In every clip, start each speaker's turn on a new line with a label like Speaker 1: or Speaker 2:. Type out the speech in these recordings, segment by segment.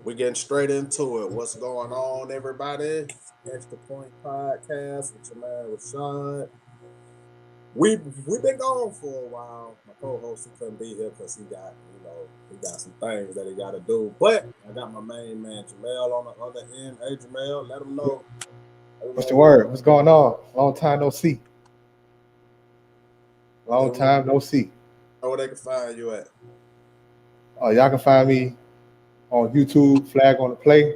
Speaker 1: We getting straight into it. What's going on, everybody? Extra Point Podcast with your man Rashad. We've been gone for a while. My co-host he couldn't be here because he got some things that he got to do. But I got my main man Jamel on the other end. Hey Jamel, let him know. Let him
Speaker 2: What's
Speaker 1: know
Speaker 2: the
Speaker 1: where,
Speaker 2: word? What's going on? Long time no see.
Speaker 1: let
Speaker 2: Long
Speaker 1: him know
Speaker 2: time no see.
Speaker 1: where they can find you at.
Speaker 2: Y'all can find me on YouTube, Flag on the Play,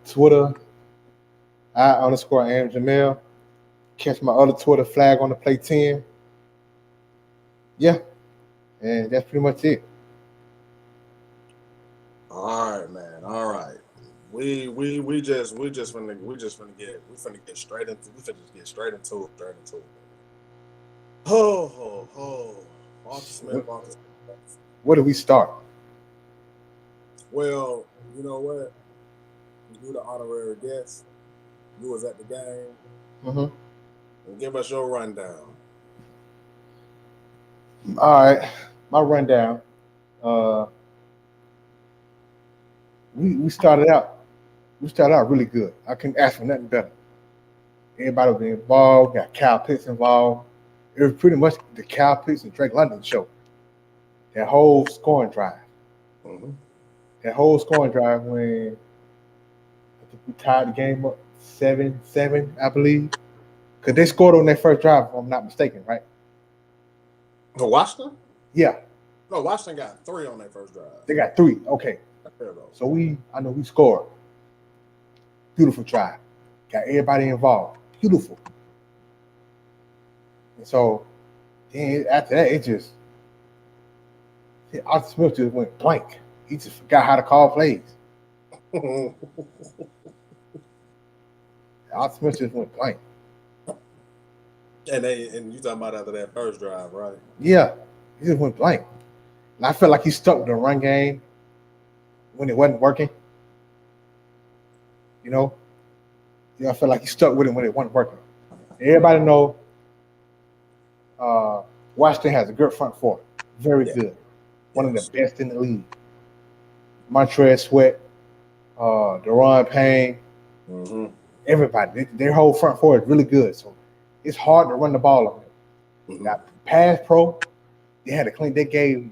Speaker 2: Twitter, I _am Jamel. Catch my other Twitter, Flag on the Play 10. Yeah, and that's pretty much it.
Speaker 1: All right, man. All right. We finna get straight into it. Oh. Arthur Smith,
Speaker 2: What,
Speaker 1: Arthur Smith.
Speaker 2: where do we start?
Speaker 1: Well, you know what? You the honorary guest. You was at the game,
Speaker 2: Hmm.
Speaker 1: and give us your rundown.
Speaker 2: All right, my rundown. Uh, we started out. We started out really good. I couldn't ask for nothing better. Everybody was involved. Got Cal Pitts involved. It was pretty much the Cal Pitts and Drake London show. That whole scoring drive.
Speaker 1: Hmm.
Speaker 2: That whole scoring drive when I think we tied the game up 7-7, I believe. Because they scored on their first drive, if I'm not mistaken, right?
Speaker 1: Washington?
Speaker 2: Yeah,
Speaker 1: No, Washington got three on their first drive.
Speaker 2: they got three. Okay.
Speaker 1: There we go.
Speaker 2: So I know we scored. Beautiful drive. Got everybody involved. Beautiful. And so then after that, Arthur Smith just went blank. He just forgot how to call plays.
Speaker 1: and
Speaker 2: Arthur Smith just went blank.
Speaker 1: you talking about after that first drive, right?
Speaker 2: Yeah, he just went blank. And I felt like he stuck with the run game when it wasn't working. You know, I felt like he stuck with it when it wasn't working. Everybody know uh, Washington has a good front four, very
Speaker 1: Yeah.
Speaker 2: good, one of the
Speaker 1: Yes.
Speaker 2: best in the league. Montrez Sweat, Deron Payne,
Speaker 1: Mm-hmm.
Speaker 2: everybody. Their whole front four is really good. So it's hard to run the ball on them.
Speaker 1: Mm-hmm.
Speaker 2: Now, pass pro, they had a clean. They gave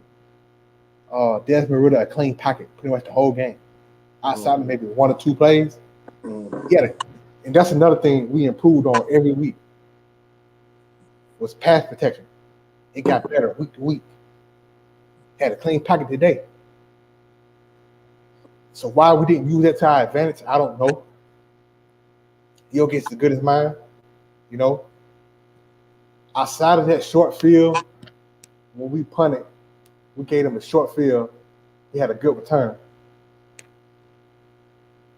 Speaker 2: Desmond Ritter a clean pocket pretty much the whole game. Outside of maybe one or two plays,
Speaker 1: Mm-hmm.
Speaker 2: yeah. And that's another thing we improved on every week was pass protection. It got better week to week. Had a clean pocket today. So why we didn't use that to our advantage, I don't know. He'll get as good as mine, you know. Outside of that short field, when we punted, we gave him a short field. He had a good return.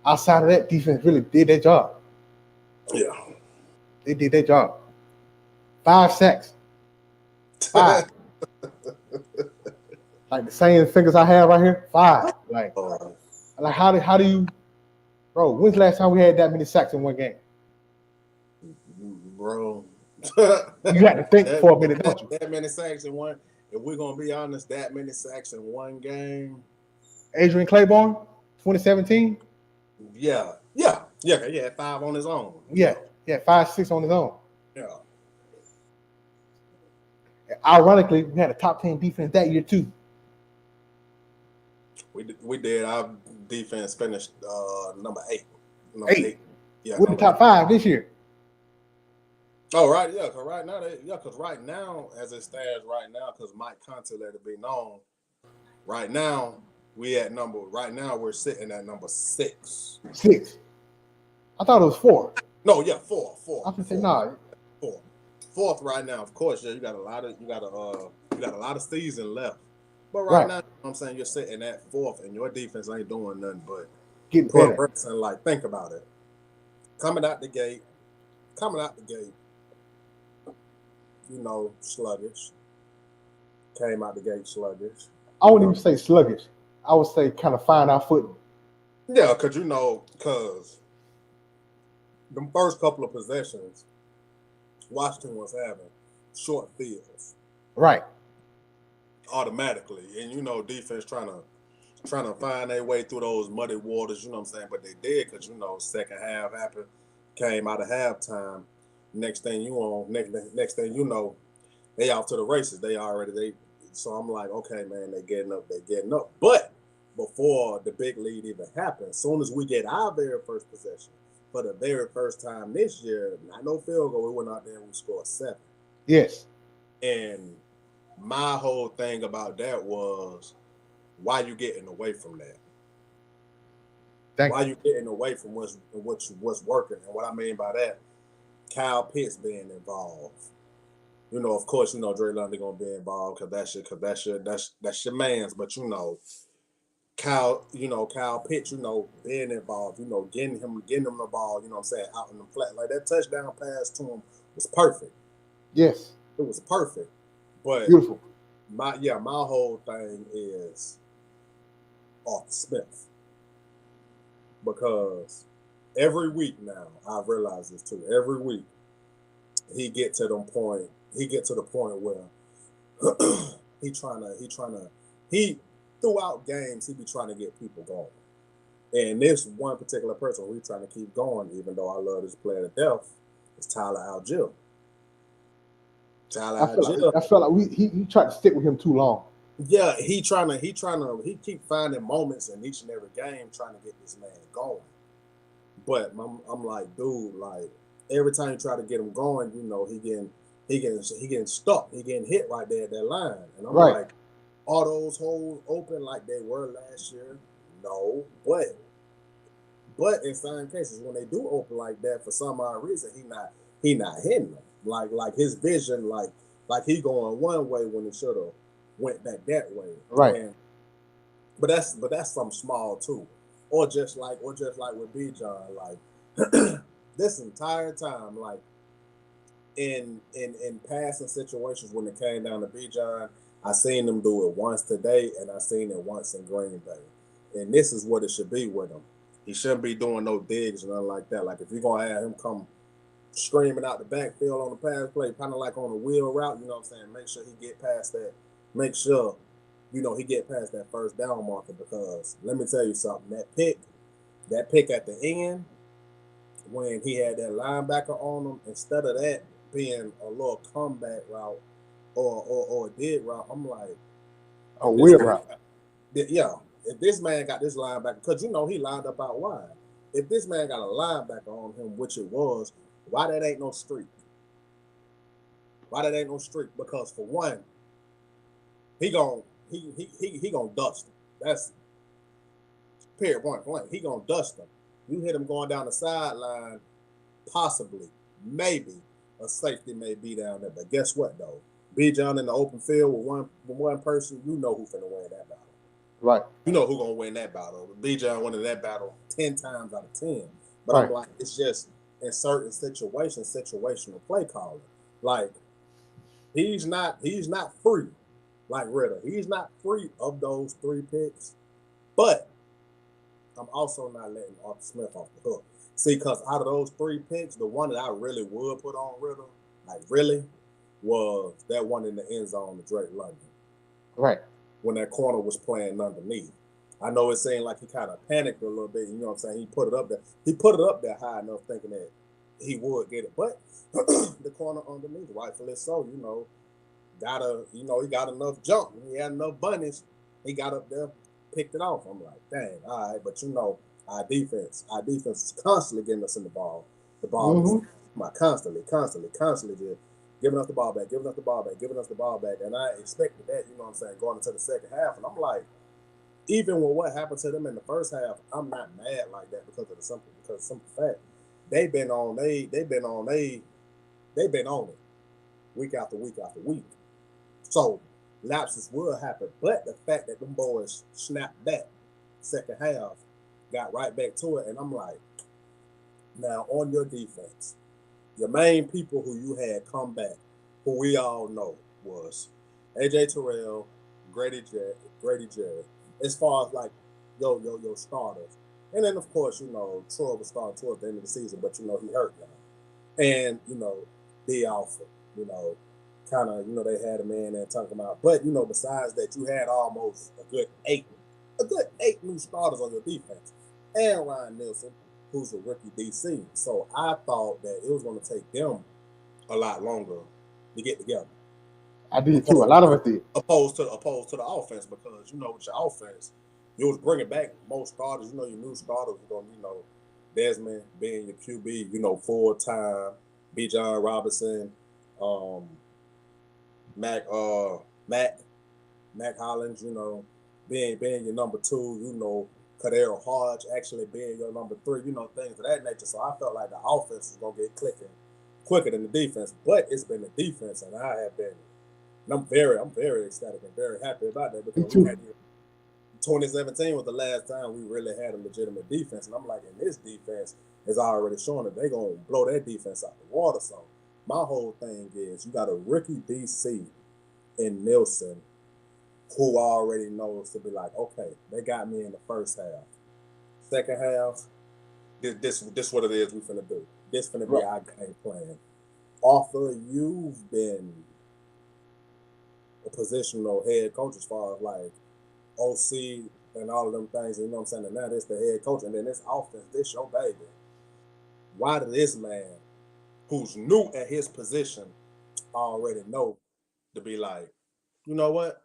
Speaker 2: Outside of that, defense really did their job.
Speaker 1: Yeah.
Speaker 2: They did their job. 5 sacks, five. Like the same fingers I have right here, five.
Speaker 1: Oh,
Speaker 2: Like how do you, bro? When's the last time we had that many sacks in one game?
Speaker 1: bro.
Speaker 2: You got to think
Speaker 1: that,
Speaker 2: for a minute, don't you?
Speaker 1: that many sacks in one. If we're gonna be honest, that many sacks in one game.
Speaker 2: Adrian Claiborne, 2017.
Speaker 1: Yeah. He had five on his own.
Speaker 2: Yeah, he had 5, 6 on his own.
Speaker 1: Yeah.
Speaker 2: Ironically, we had a top 10 defense that year too.
Speaker 1: We did. Our defense finished number eight. Number
Speaker 2: 8.
Speaker 1: eight. Yeah,
Speaker 2: We're the
Speaker 1: number eight.
Speaker 2: top 5 this year.
Speaker 1: Oh right, yeah. Cause right now, as it stands right now, cause Mike Conti let it be known. Right now, we at number. Right now, we're sitting at number 6.
Speaker 2: 6. I thought it was 4.
Speaker 1: No, yeah, four, four,
Speaker 2: I was gonna say
Speaker 1: four,
Speaker 2: nah.
Speaker 1: four. Fourth right now, of course. Yeah, you got a lot of season left. But right
Speaker 2: Right,
Speaker 1: now, you know what I'm saying you're sitting at fourth, and your defense ain't doing nothing but
Speaker 2: getting better.
Speaker 1: progressing. Like, think about it. Coming out the gate, coming out the gate, sluggish. Came out the gate sluggish.
Speaker 2: I
Speaker 1: You
Speaker 2: wouldn't
Speaker 1: know,
Speaker 2: even say sluggish. I would say kind of find our footing.
Speaker 1: yeah, cause them first couple of possessions, Washington was having short fields
Speaker 2: Right.
Speaker 1: automatically, and defense trying to find their way through those muddy waters, you know what I'm saying? But they did because, second half happened, came out of halftime. Next thing you know, they off to the races. So I'm like, okay, man, they getting up. But before the big lead even happened, as soon as we get our very first possession, for the very first time this year, not no field goal, we went out there and we scored 7.
Speaker 2: Yes.
Speaker 1: And my whole thing about that was, why you getting away from that? Why you getting away from what's working? And what I mean by that, Kyle Pitts being involved. Of course, Dre London gonna be involved because that's your man's. But Kyle Pitts, being involved, getting him the ball, you know what I'm saying, out in the flat. Like that touchdown pass to him was perfect.
Speaker 2: Yes.
Speaker 1: It was perfect. But
Speaker 2: beautiful.
Speaker 1: My whole thing is Arthur Smith. Because every week now, I've realized this too. Every week he get to the point where he throughout games he be trying to get people going. And this one particular person we trying to keep going, even though I love this player to death, is Tyler Allgeier.
Speaker 2: I felt like he tried to stick with him too long.
Speaker 1: Yeah, he keep finding moments in each and every game trying to get this man going. But I'm like, dude, like every time you try to get him going, he getting stuck. He getting hit right there at that line. And I'm like, are those holes open like they were last year? No. But in some cases, when they do open like that, for some odd reason, he not hitting them. Like his vision, like he going one way when he should have went back that way.
Speaker 2: Right.
Speaker 1: But that's something small too. Or just like with Bijan, like this entire time, like in passing situations when it came down to Bijan, I seen them do it once today and I seen it once in Green Bay. And this is what it should be with him. He shouldn't be doing no digs or nothing like that. Like if you're gonna have him come screaming out the backfield on the pass play, kind of like on a wheel route, you know what I'm saying? Make sure he get past that. Make sure, he get past that first down marker, because let me tell you something, that pick at the end, when he had that linebacker on him, instead of that being a little comeback route or a dig route, I'm like,
Speaker 2: a wheel route.
Speaker 1: Yeah, if this man got this linebacker, because he lined up out wide. If this man got a linebacker on him, which it was, why that ain't no streak? Because for one, he gonna dust him. That's period point blank. He gonna dust him. You hit him going down the sideline, possibly, maybe a safety may be down there. But guess what though? Bijan in the open field with one person, who's finna win that battle.
Speaker 2: Right.
Speaker 1: Who gonna win that battle. Bijan winning that battle 10 times out of 10. But
Speaker 2: right.
Speaker 1: I'm like, it's just in certain situations, situational play calling. Like he's not free like Ridder. He's not free of those 3 picks. But I'm also not letting Arthur Smith off the hook. See, because out of those 3 picks, the one that I really would put on Ridder, like really, was that one in the end zone to Drake London.
Speaker 2: Right.
Speaker 1: When that corner was playing underneath. I know it seemed like he kind of panicked a little bit, you know what I'm saying? He put it up there high enough thinking that he would get it. But the corner underneath, rightfully so, he got enough jump. He had enough bunnies. He got up there, picked it off. I'm like, dang, all right. But our defense is constantly getting us in the ball. The ball is constantly just giving us the ball back. And I expected that, you know what I'm saying, going into the second half. And I'm like, even with what happened to them in the first half, I'm not mad like that because of the simple fact they've been on it week after week after week. So lapses will happen. But the fact that them boys snapped back second half, got right back to it, and I'm like, now on your defense, your main people who you had come back, who we all know was AJ Terrell, Grady Jarrett, as far as like your starters. And then of course, Troy was starting towards the end of the season, but he hurt now. And, D Alpha, kind of, they had a man there talking about. But, besides that, you had almost a good 8 a good 8 new starters on your defense, and Ryan Nielsen, who's a rookie DC. So I thought that it was going to take them a lot longer to get together.
Speaker 2: I did too. A lot of us did.
Speaker 1: Opposed to the offense, because with your offense, you was bringing back most starters. Your new starters were going to Desmond being your QB, full time. Bijan Robinson, Mac Mac Mac Hollins, being your number 2, Kadero Hodge actually being your number 3, things of that nature. So I felt like the offense was gonna get clicking quicker than the defense, but it's been the defense, and I'm very ecstatic and very happy about that, because 2017 was the last time we really had a legitimate defense, and I'm like, and this defense is already showing that they're gonna blow that defense out the water. So my whole thing is, you got a rookie DC in Nielsen who already knows to be like, okay, they got me in the first half. Second half, this what it is we finna do. This finna be our game plan. Arthur, you've been a positional head coach as far as like OC and all of them things, you know what I'm saying? And now this the head coach, and then this offense, this your baby. Why did this man, who's new at his position, already know to be like, you know what?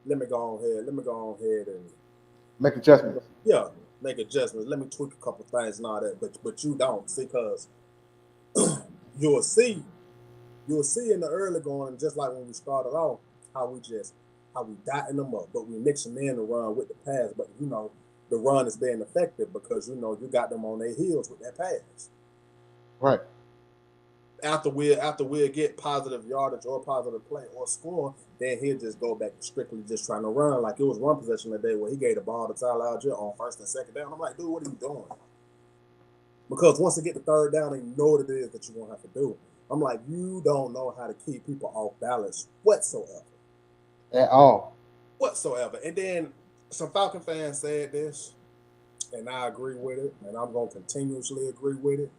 Speaker 1: Let me go on ahead and
Speaker 2: make adjustments.
Speaker 1: Yeah, make adjustments. Let me tweak a couple things and all that. But you don't, see, because you'll see in the early going, just like when we started off, how we dotting them up, but we mixing in the run with the pass. But the run is being effective because you got them on their heels with that pass.
Speaker 2: Right.
Speaker 1: After we get positive yardage or positive play or score, then he'll just go back to strictly just trying to run. Like it was one possession today where he gave the ball to Tyler Algier on first and second down. I'm like, dude, what are you doing? Because once they get the third down, they know what it is that you're going to have to do. I'm like, you don't know how to keep people off balance whatsoever.
Speaker 2: At all.
Speaker 1: Whatsoever. And then some Falcon fans said this, and I agree with it, and I'm going to continuously agree with it.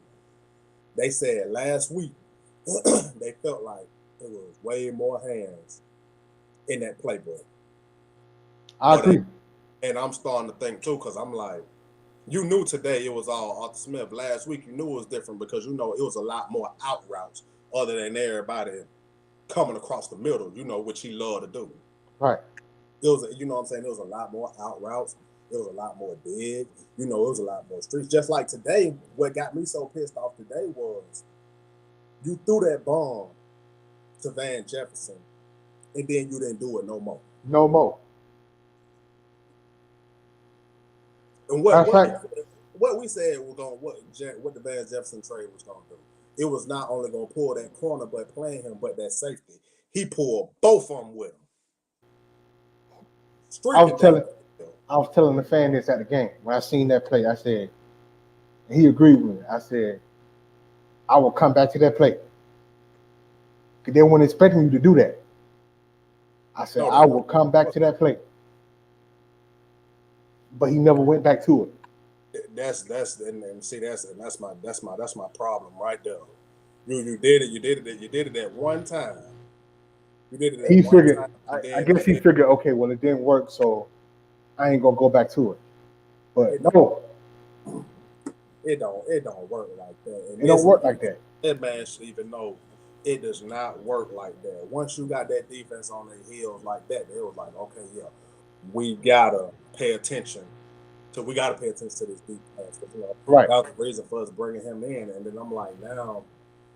Speaker 1: They said last week they felt like it was way more hands in that playbook.
Speaker 2: I agree.
Speaker 1: And I'm starting to think too, because I'm like, you knew today it was all Arthur Smith. Last week you knew it was different because it was a lot more out routes other than everybody coming across the middle, which he loved to do.
Speaker 2: Right.
Speaker 1: It was, what I'm saying, there was a lot more out routes. It was a lot more dig. It was a lot more streets. Just like today, what got me so pissed off today was you threw that bomb to Van Jefferson, and then you didn't do it no more.
Speaker 2: No more.
Speaker 1: And what we said was what the Van Jefferson trade was going to do. It was not only going to pull that corner, but playing him, but that safety. He pulled both of them with him.
Speaker 2: I was telling the fan this at the game. When I seen that play, I said, and he agreed with me. I said, I will come back to that play. Because they weren't expecting you to do that. I said, I will come back to that play. But he never went back to it.
Speaker 1: That's my problem right there. You did it that one time. You did it that
Speaker 2: he
Speaker 1: one
Speaker 2: figured,
Speaker 1: time.
Speaker 2: I guess he figured, okay, well, it didn't work, so I ain't gonna go back to it. But it
Speaker 1: don't work like that. And
Speaker 2: it don't work like that.
Speaker 1: That man should even know it does not work like that. Once you got that defense on their heels like that, it was like, okay, yeah, we gotta pay attention to this deep pass.
Speaker 2: Right.
Speaker 1: That was the reason for us bringing him in. And then I'm like, now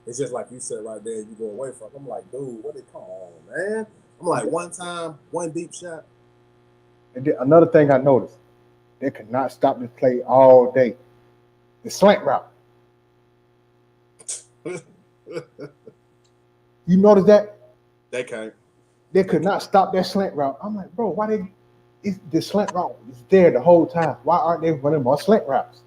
Speaker 1: it's just like you said right there, you go away from. I'm like, dude, come on, man. I'm like, one time, one deep shot.
Speaker 2: And then another thing I noticed, they could not stop this play all day. The slant route. You notice that?
Speaker 1: They can't.
Speaker 2: They could not stop that slant route. I'm like, bro, why the slant route is there the whole time? Why aren't they running more slant routes?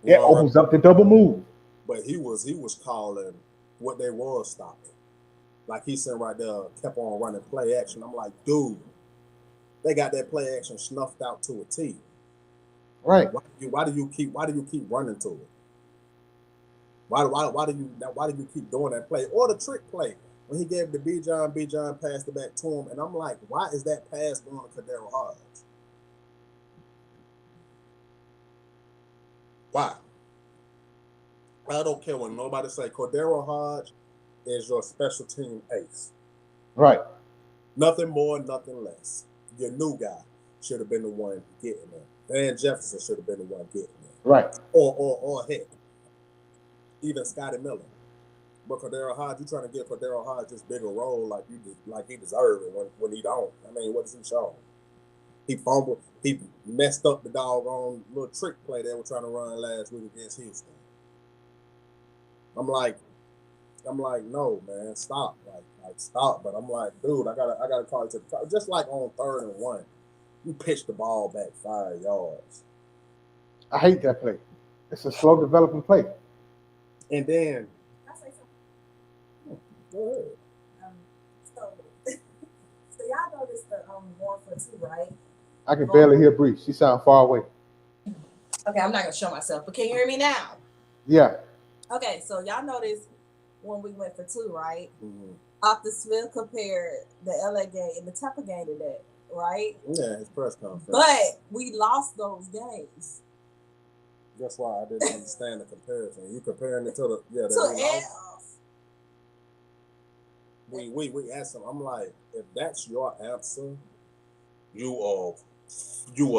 Speaker 2: It opens up the double move.
Speaker 1: But he was calling what they was stopping. Like he said right there, kept on running play action. I'm like, dude, they got that play action snuffed out to a T.
Speaker 2: Right.
Speaker 1: Why do you keep running to it? Why do you keep doing that play? Or the trick play when he gave the Bijan passed it back to him, and I'm like, why is that pass going to Kadero Hodge? Why? I don't care what nobody say. Cordero Hodge is your special team ace.
Speaker 2: Right.
Speaker 1: Nothing more, nothing less. Your new guy should have been the one getting there. Van Jefferson should have been the one getting there.
Speaker 2: Right.
Speaker 1: Or heck, even Scotty Miller. But Cordero Hodge, you trying to get Cordero Hodge this bigger role like he deserves it when he don't. I mean, what does he show? He fumbled. He messed up the doggone little trick play they were trying to run last week against Houston. I'm like, no, man, stop, like stop. But I'm like, dude, I gotta call it to the top. Just like on 3rd and 1, you pitch the ball back 5 yards.
Speaker 2: I hate that play. It's a slow developing play.
Speaker 1: And then,
Speaker 3: Can I say something?
Speaker 1: go ahead.
Speaker 3: So y'all noticed the 1 for 2, right?
Speaker 2: I can barely hear Bree. She sounds far away.
Speaker 3: Okay, I'm not gonna show myself, but can you hear me now?
Speaker 2: Yeah.
Speaker 3: Okay, so y'all noticed when we went for 2, right?
Speaker 1: Mm-hmm.
Speaker 3: Arthur Smith compared the LA game and the Tampa game to that, right?
Speaker 1: Yeah, his press conference.
Speaker 3: But we lost those games.
Speaker 1: That's why I didn't understand the comparison. You comparing it to the
Speaker 3: To
Speaker 1: we asked him. I'm like, if that's your answer, you are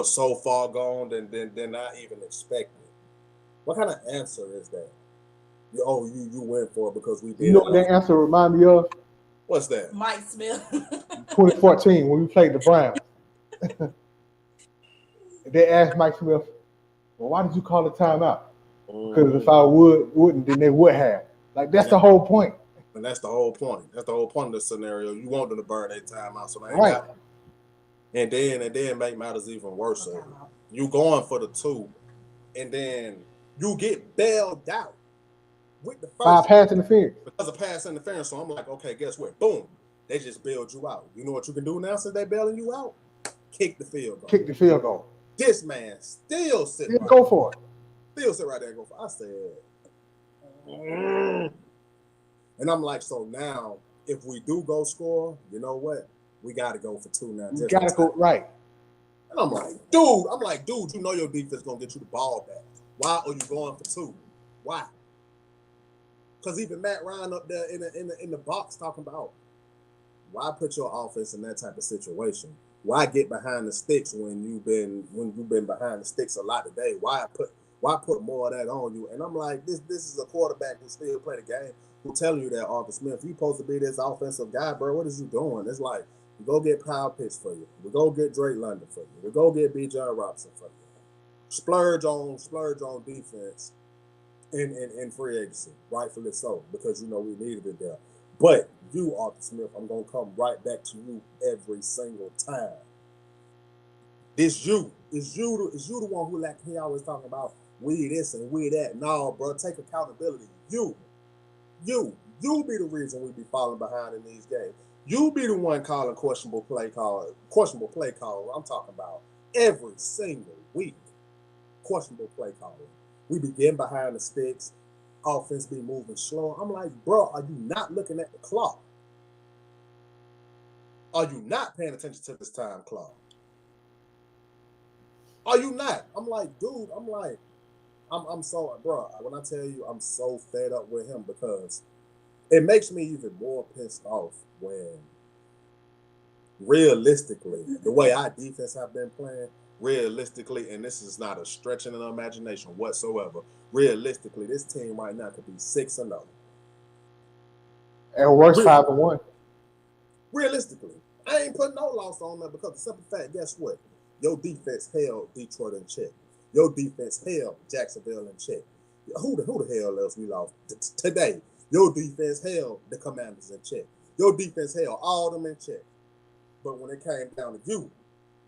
Speaker 1: so far gone than I even expected. What kind of answer is that? You went for it because we did.
Speaker 2: You know what that answer remind me of?
Speaker 1: What's that?
Speaker 3: Mike Smith.
Speaker 2: 2014 when we played the Browns. They asked Mike Smith, well, why did you call the timeout? Because if I wouldn't, then they would have. Like, that's the whole point.
Speaker 1: And that's the whole point. That's the whole point of the scenario. You want them to burn their timeout, so they ain't
Speaker 2: Right.
Speaker 1: got it. And then make matters even worse. You going for the 2, and then you get bailed out with the first
Speaker 2: 5 pass interference.
Speaker 1: because of pass interference. So I'm like, okay, guess what? Boom. They just bailed you out. You know what you can do now since they bailing you out? Kick the field goal.
Speaker 2: Kick the field goal.
Speaker 1: This man still sit right
Speaker 2: Go for it.
Speaker 1: Still sit right there and go for it. I said, and I'm like, so now if we do go score, you know what? We got to go for 2 now.
Speaker 2: You got to go right.
Speaker 1: And I'm like, dude, you know your defense going to get you the ball back. Why are you going for 2? Why? Because even Matt Ryan up there in the box talking about, why put your offense in that type of situation? Why get behind the sticks when you've been behind the sticks a lot today? Why put more of that on you? And I'm like, this is a quarterback who still play the game, who telling you that Arthur Smith, you supposed to be this offensive guy, bro. What is you doing? It's like, we go get Kyle Pitts for you. We go get Drake London for you. We go get B. John Robinson for you. Splurge on defense in free agency, rightfully so, because you know we needed it there. But you, Arthur Smith, I'm gonna come right back to you every single time. It's you the one who he always talking about we this and we that. No, bro, take accountability. You be the reason we be falling behind in these games. You be the one calling questionable play call. I'm talking about every single week. Questionable play calling. We be getting behind the sticks. Offense be moving slow. I'm like, bro, are you not looking at the clock? Are you not paying attention to this time clock? Are you not? I'm like, dude, I'm so, bro, when I tell you I'm so fed up with him because it makes me even more pissed off when realistically, the way our defense have been playing, realistically, and this is not a stretching of the imagination whatsoever, realistically, this team right now could be 6-0.
Speaker 2: And worse, 5-1.
Speaker 1: Realistically, I ain't putting no loss on that because the simple fact, guess what? Your defense held Detroit in check. Your defense held Jacksonville in check. Who the hell else we lost today? Your defense held the Commanders in check. Your defense held all them in check. But when it came down to you,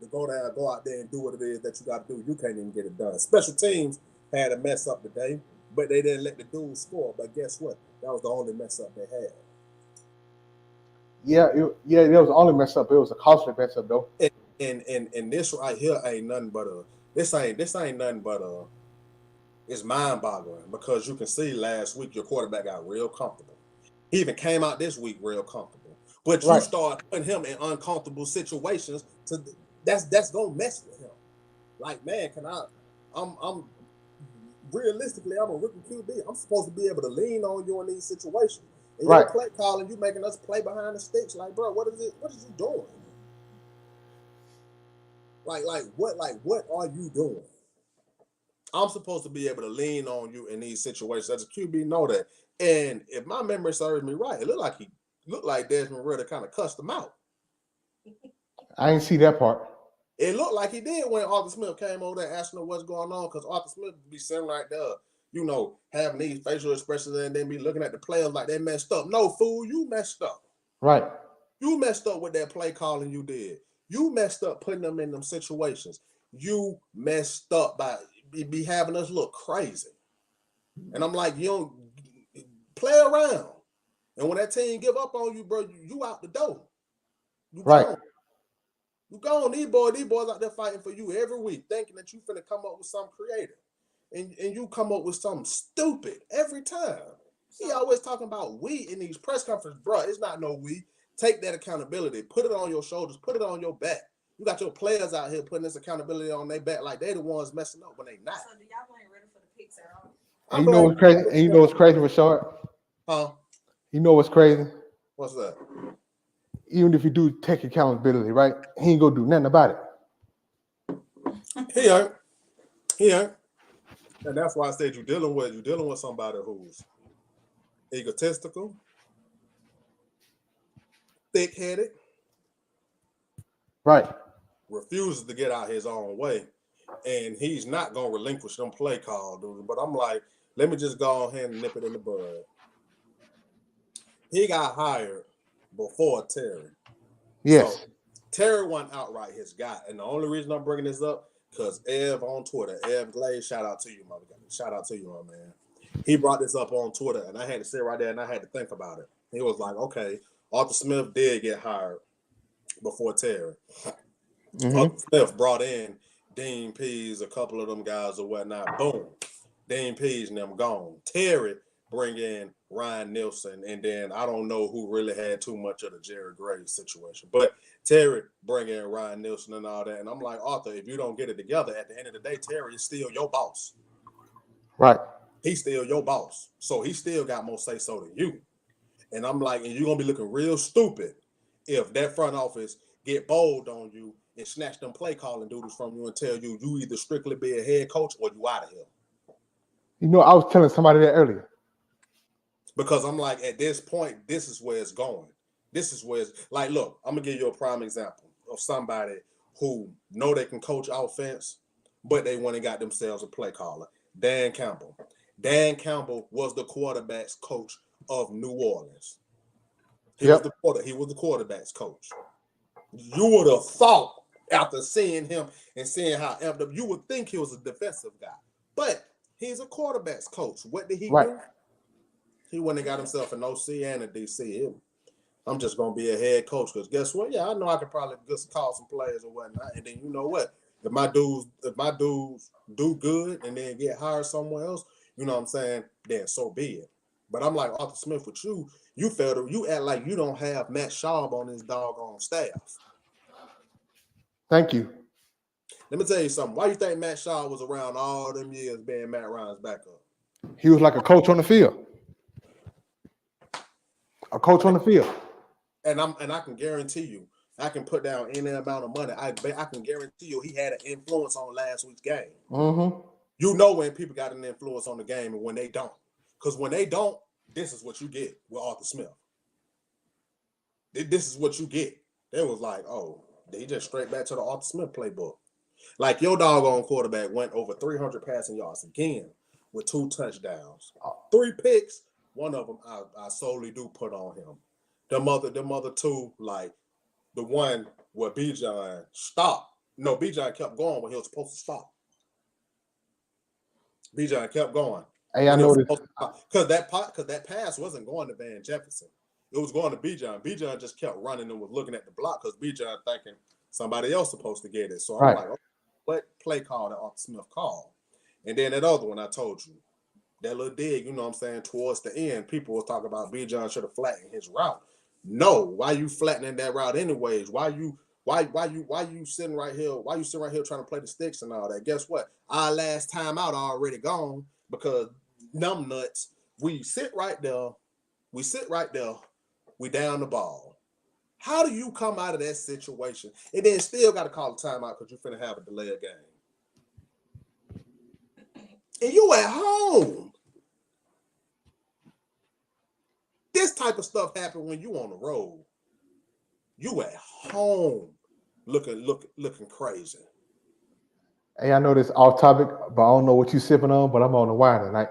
Speaker 1: to go out there and do what it is that you got to do, you can't even get it done. Special teams had a mess up today, but they didn't let the dudes score. But guess what? That was the only mess up they had.
Speaker 2: Yeah, it was the only mess up. It was a costly mess up though.
Speaker 1: And this right here ain't nothing but this ain't nothing but it's mind-boggling because you can see last week your quarterback got real comfortable. He even came out this week real comfortable. But you start putting him in uncomfortable situations that's gonna mess with him. Like, man, realistically, I'm a rookie QB. I'm supposed to be able to lean on you in these situations. And
Speaker 2: Right.
Speaker 1: you're play calling, you making us play behind the sticks. Like, bro, what is it? What is you doing? Like what are you doing? I'm supposed to be able to lean on you in these situations. As a QB, know that. And if my memory serves me right, it looked like Desmond Ritter kind of cussed him out.
Speaker 2: I didn't see that part.
Speaker 1: It looked like he did when Arthur Smith came over there asking him what's going on, because Arthur Smith be sitting right there, having these facial expressions and then be looking at the players like they messed up. No, fool, you messed up.
Speaker 2: Right.
Speaker 1: You messed up with that play calling you did. You messed up putting them in them situations. You messed up by be having us look crazy. And I'm like, you don't play around. And when that team give up on you, bro, you out the door. You
Speaker 2: right.
Speaker 1: Gone. You gone. These boys out there fighting for you every week, thinking that you finna come up with something creative. And you come up with something stupid every time. He always talking about we in these press conferences, bro. It's not no we. Take that accountability. Put it on your shoulders. Put it on your back. You got your players out here putting this accountability on their back like they the ones messing up when they not.
Speaker 3: So do y'all blame Ritter for the picks at all?
Speaker 2: And you know what's crazy? And you know what's crazy, Rashard?
Speaker 1: Huh?
Speaker 2: You know what's crazy?
Speaker 1: What's that?
Speaker 2: Even if you do take accountability, right? He ain't gonna do nothing about it.
Speaker 1: He ain't. And that's why I said you're dealing with somebody who's egotistical, thick-headed,
Speaker 2: right?
Speaker 1: Refuses to get out his own way, and he's not gonna relinquish them play call, dude. But I'm like, let me just go ahead and nip it in the bud. He got hired before Terry.
Speaker 2: Yes.
Speaker 1: So, Terry wasn't outright his guy, and the only reason I'm bringing this up because Ev on Twitter, Ev Glaze, shout out to you, my man. He brought this up on Twitter, and I had to sit right there and I had to think about it. He was like, okay, Arthur Smith did get hired before Terry. Mm-hmm. Arthur Smith brought in Dean Pease, a couple of them guys or whatnot. Boom. Dean Pease and them gone. Terry bring in Ryan Nielsen, and then I don't know who really had too much of the Jerry Graves situation, but Terry bring in Ryan Nielsen and all that, and I'm like, Arthur, if you don't get it together, at the end of the day, Terry is still your boss.
Speaker 2: Right.
Speaker 1: He's still your boss, so he still got more say-so than you. And I'm like, and you're going to be looking real stupid if that front office get bold on you and snatch them play calling doodles from you and tell you either strictly be a head coach or you out of here.
Speaker 2: You know, I was telling somebody that earlier.
Speaker 1: Because I'm like, at this point, this is where it's going. This is where it's like, look, I'm going to give you a prime example of somebody who know they can coach offense, but they went and got themselves a play caller. Dan Campbell. Dan Campbell was the quarterback's coach of New Orleans. He was the quarterback's coach. You would have thought after seeing him and seeing how amped up, you would think he was a defensive guy. But he's a quarterback's coach. What did he do? He went and got himself an OC and a DC. I'm just going to be a head coach because guess what? Yeah, I know I could probably just call some players or whatnot. And then you know what? If my dudes do good and then get hired somewhere else, you know what I'm saying? Then so be it. But I'm like Arthur Smith with you act like you don't have Matt Schaub on his doggone staff.
Speaker 2: Thank you.
Speaker 1: Let me tell you something. Why you think Matt Schaub was around all them years being Matt Ryan's backup?
Speaker 2: He was like a coach on the field. A coach on the field.
Speaker 1: And I can guarantee you, I can put down any amount of money. I can guarantee you he had an influence on last week's game.
Speaker 2: Mm-hmm.
Speaker 1: You know when people got an influence on the game and when they don't. Because when they don't, this is what you get with Arthur Smith. This is what you get. It was like, oh, they just straight back to the Arthur Smith playbook. Like your doggone quarterback went over 300 passing yards again with 2 touchdowns. 3 picks, one of them I solely do put on him. Them other 2, like the one where Bijan stopped. No, Bijan kept going when he was supposed to stop. Bijan kept going.
Speaker 2: Hey, I noticed
Speaker 1: because that pass wasn't going to Van Jefferson. It was going to Bijan. Bijan just kept running and was looking at the block because Bijan thinking somebody else supposed to get it. So I'm like, okay, what play call that Arthur Smith called? And then that other one I told you, that little dig, you know what I'm saying, towards the end, people was talking about Bijan should have flattened his route. No, why you flattening that route anyways? Why you Why you sitting right here? Why you sitting right here trying to play the sticks and all that? Guess what? Our last time out already gone because numb nuts. We sit right there. We sit right there. We down the ball. How do you come out of that situation and then still got to call a timeout because you finna have a delay of game? And you at home. This type of stuff happen when you on the road. You at home looking crazy.
Speaker 2: Hey, I know this off topic, but I don't know what you sipping on, but I'm on the wine tonight.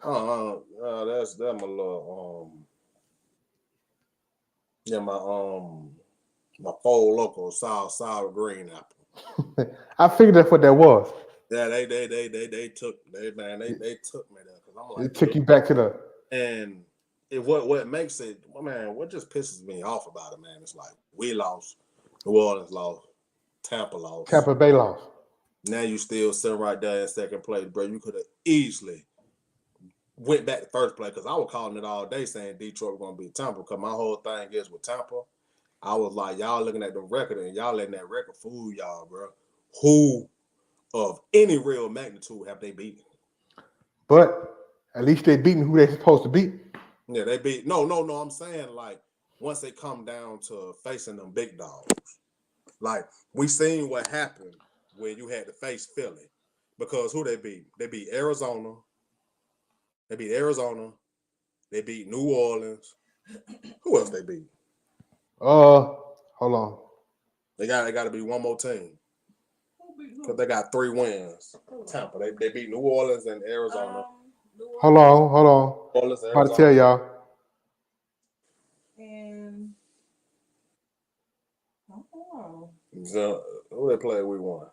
Speaker 1: That's my little my Four Loco sour green apple.
Speaker 2: I figured that's what that was.
Speaker 1: Yeah, they took me there because I'm like
Speaker 2: It took you back to the
Speaker 1: and what makes it, man, what just pisses me off about it, man, it's like we lost, New Orleans lost, Tampa lost,
Speaker 2: Tampa Bay lost.
Speaker 1: Now you still sitting right there in second place, bro. You could have easily went back to first place because I was calling it all day saying Detroit was going to beat Tampa because my whole thing is with Tampa. I was like, y'all looking at the record and y'all letting that record fool y'all, bro. Who of any real magnitude have they beaten?
Speaker 2: But at least they beating who they supposed to beat.
Speaker 1: Yeah, they beat. No. I'm saying like once they come down to facing them big dogs, like we seen what happened when you had to face Philly because who they beat? They beat Arizona. They beat Arizona. They beat New Orleans. Who else they beat?
Speaker 2: Hold on.
Speaker 1: They got to be one more team because they got 3 wins. Tampa. They beat New Orleans and Arizona.
Speaker 2: Hold on.
Speaker 1: New Orleans,
Speaker 2: I'm about to tell y'all.
Speaker 3: And
Speaker 1: So, who they played? We won.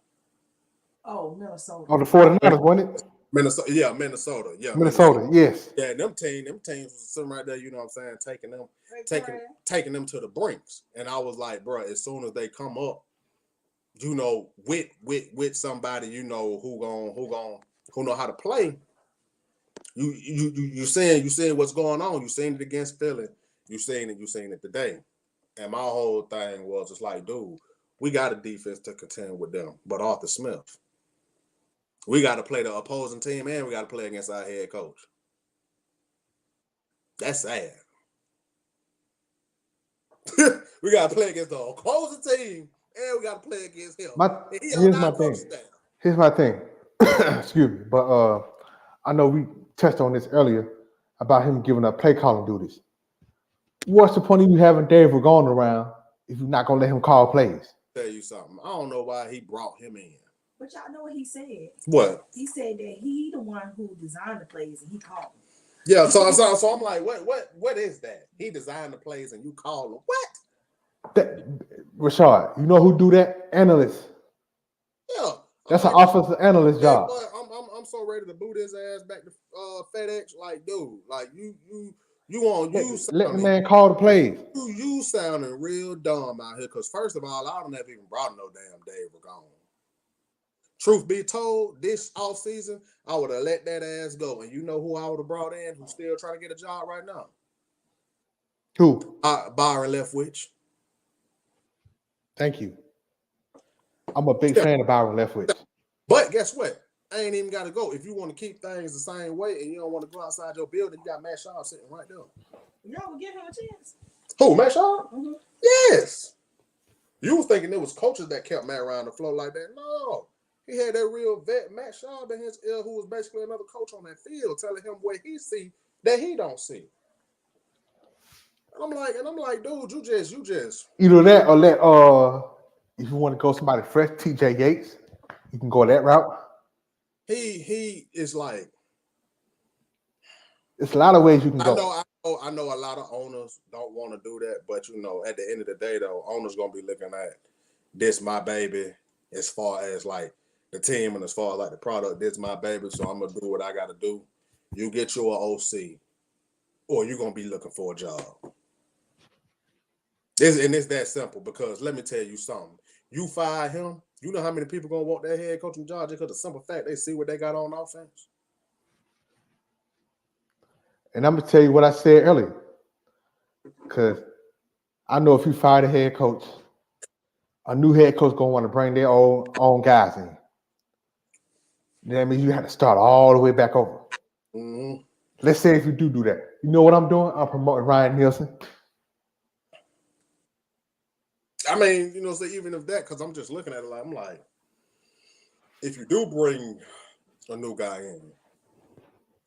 Speaker 3: Oh, Minnesota.
Speaker 2: Oh, the 49ers, wasn't it?
Speaker 1: Minnesota. Yeah, Minnesota. Yeah,
Speaker 2: Minnesota. Yes.
Speaker 1: Yeah, them teams was sitting right there. You know what I'm saying? Taking them to the brinks. And I was like, bro, as soon as they come up, you know, with somebody, you know who know how to play. You saying what's going on. You seen it against Philly. You seen it today. And my whole thing was it's like, dude, we got a defense to contend with them, but Arthur Smith. We got to play the opposing team and we got to play against our head coach. That's sad. We got to play against the opposing team and we got to play against him.
Speaker 2: Here's my thing. Excuse me. But I know we touched on this earlier about him giving up play calling duties. What's the point of you having Dave Ragone around if you're not going to let him call plays?
Speaker 1: Tell you something. I don't know why he brought him in.
Speaker 3: But y'all know what he said.
Speaker 1: What?
Speaker 3: He said that he the one who designed the plays and he called them.
Speaker 1: Yeah, so I'm like, what is that? He designed the plays and you call them. What?
Speaker 2: Rashard, you know who do that? Analysts.
Speaker 1: Yeah.
Speaker 2: That's an offensive analyst job.
Speaker 1: But I'm so ready to boot his ass back to FedEx. Like, dude, like you
Speaker 2: let the man call the plays.
Speaker 1: You sounding real dumb out here. Because first of all, I don't have even brought no damn Dave Ragone. Truth be told, this offseason, I would have let that ass go. And you know who I would have brought in who's still trying to get a job right now?
Speaker 2: Who?
Speaker 1: Byron Leftwich.
Speaker 2: Thank you. I'm a big fan of Byron Leftwich.
Speaker 1: But guess what? I ain't even got to go. If you want to keep things the same way and you don't want to go outside your building, you got Matt Shaw sitting right there.
Speaker 3: Y'all would give him a chance.
Speaker 1: Who, Matt Shaw?
Speaker 3: Mm-hmm.
Speaker 1: Yes. You was thinking it was coaches that kept Matt around the floor like that. No. He had that real vet, Matt Shaw, in his ear, who was basically another coach on that field, telling him what he see that he don't see. And I'm like, dude, you just
Speaker 2: either that or let if you want to go somebody fresh, TJ Yates, you can go that route.
Speaker 1: He is like,
Speaker 2: it's a lot of ways you can go.
Speaker 1: I know a lot of owners don't want to do that, but you know, at the end of the day, though, owners gonna be looking at this my baby as far as like the team and as far as like the product. This my baby, so I'm gonna do what I gotta do. You get your OC, or you're gonna be looking for a job. It's that simple because let me tell you something. You fire him, you know how many people gonna want that head coaching job just because the simple fact they see what they got on offense.
Speaker 2: And I'm gonna tell you what I said earlier, because I know if you fire the head coach, a new head coach gonna want to bring their own guys in. That means you have to start all the way back over.
Speaker 1: Mm-hmm.
Speaker 2: Let's say if you do that, you know what I'm doing? I'm promoting Ryan Nielsen.
Speaker 1: I mean, so even if that, because I'm just looking at it like, I'm like, if you do bring a new guy in,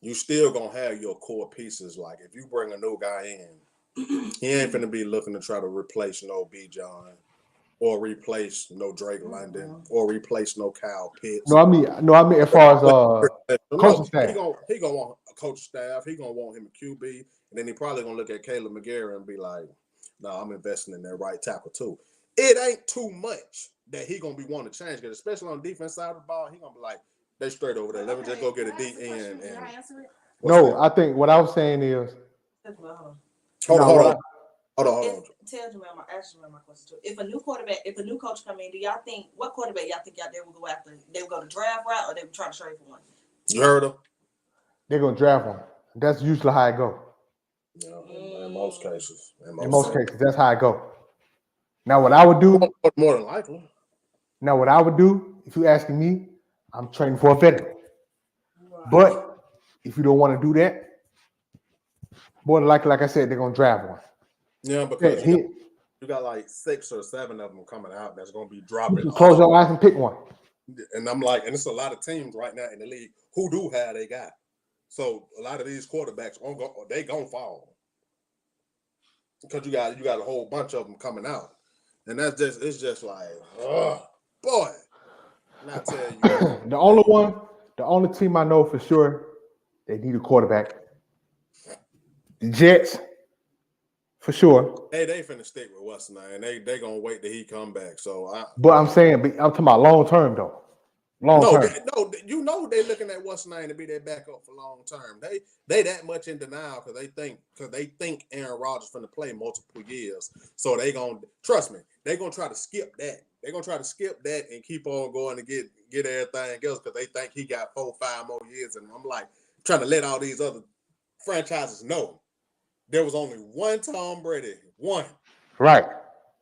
Speaker 1: you still gonna have your core pieces. Like if you bring a new guy in, he ain't finna be looking to try to replace no B. John or replace no Drake London or replace no Kyle Pitts.
Speaker 2: No, I mean as far as coaching staff.
Speaker 1: He gonna want a coach staff. He gonna want him a QB, and then he probably gonna look at Caleb McGarry and be like, "No, I'm investing in that right tackle too." It ain't too much that he gonna be wanting to change, because especially on the defense side of the ball, he gonna be like, "They straight over there. Let me just go get a D end."
Speaker 2: No, I think what I was saying is,
Speaker 1: hold on.
Speaker 3: Tell Jamal, ask Jamal my question too. If a new coach come in, do y'all think what quarterback y'all think they would go after? They would go the draft route, or they would try to trade for one?
Speaker 1: You heard him?
Speaker 2: They're gonna draft one. That's usually how it go.
Speaker 1: Yeah, in most cases.
Speaker 2: In most cases, that's how it go. Now, what I would do,
Speaker 1: more than likely.
Speaker 2: Now, what I would do, if you're asking me, I'm trading for a veteran. Right. But if you don't want to do that, more than likely, like I said, they're gonna draft one.
Speaker 1: Yeah, because you got like 6 or 7 of them coming out that's gonna be dropping.
Speaker 2: Close your eyes and pick one.
Speaker 1: And I'm like, and it's a lot of teams right now in the league who do have they got. So a lot of these quarterbacks they gonna fall because you got a whole bunch of them coming out, and it's just like, boy. And I tell you,
Speaker 2: the only team I know for sure they need a quarterback. The Jets, for sure.
Speaker 1: They finna stick with what's name. They gonna wait till he come back. So
Speaker 2: I'm talking about long term though.
Speaker 1: They looking at what's name to be their backup for long term. They that much in denial because they think Aaron Rodgers finna play multiple years. So they gonna trust me. They gonna try to skip that. They gonna try to skip that and keep on going to get everything else because they think he got 4 or 5 more years. And I'm like trying to let all these other franchises know there was only one Tom Brady. One.
Speaker 2: Right.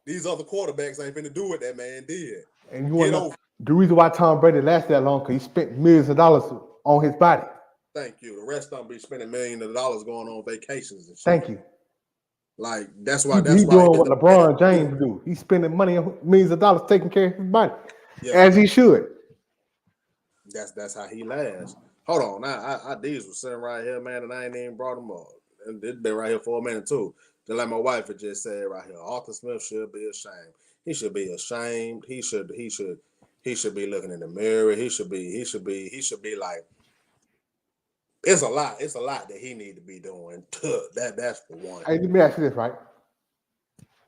Speaker 1: These other quarterbacks ain't finna do what that man did.
Speaker 2: And you want to know the reason why Tom Brady lasted that long? Because he spent millions of dollars on his body.
Speaker 1: Thank you. The rest don't be spending millions of dollars going on vacations and shit.
Speaker 2: Thank you.
Speaker 1: Like that's why
Speaker 2: he's doing what LeBron James do. He's spending money on millions of dollars taking care of his body, as he should.
Speaker 1: That's how he lasts. Hold on, I these was sitting right here, man, and I ain't even brought them up. And it's been right here for a minute too. Just like my wife had just said right here, Arthur Smith should be ashamed. He should be ashamed. He should be looking in the mirror. He should be like, it's a lot that he need to be doing. That's for one.
Speaker 2: Hey, let me ask you this, right?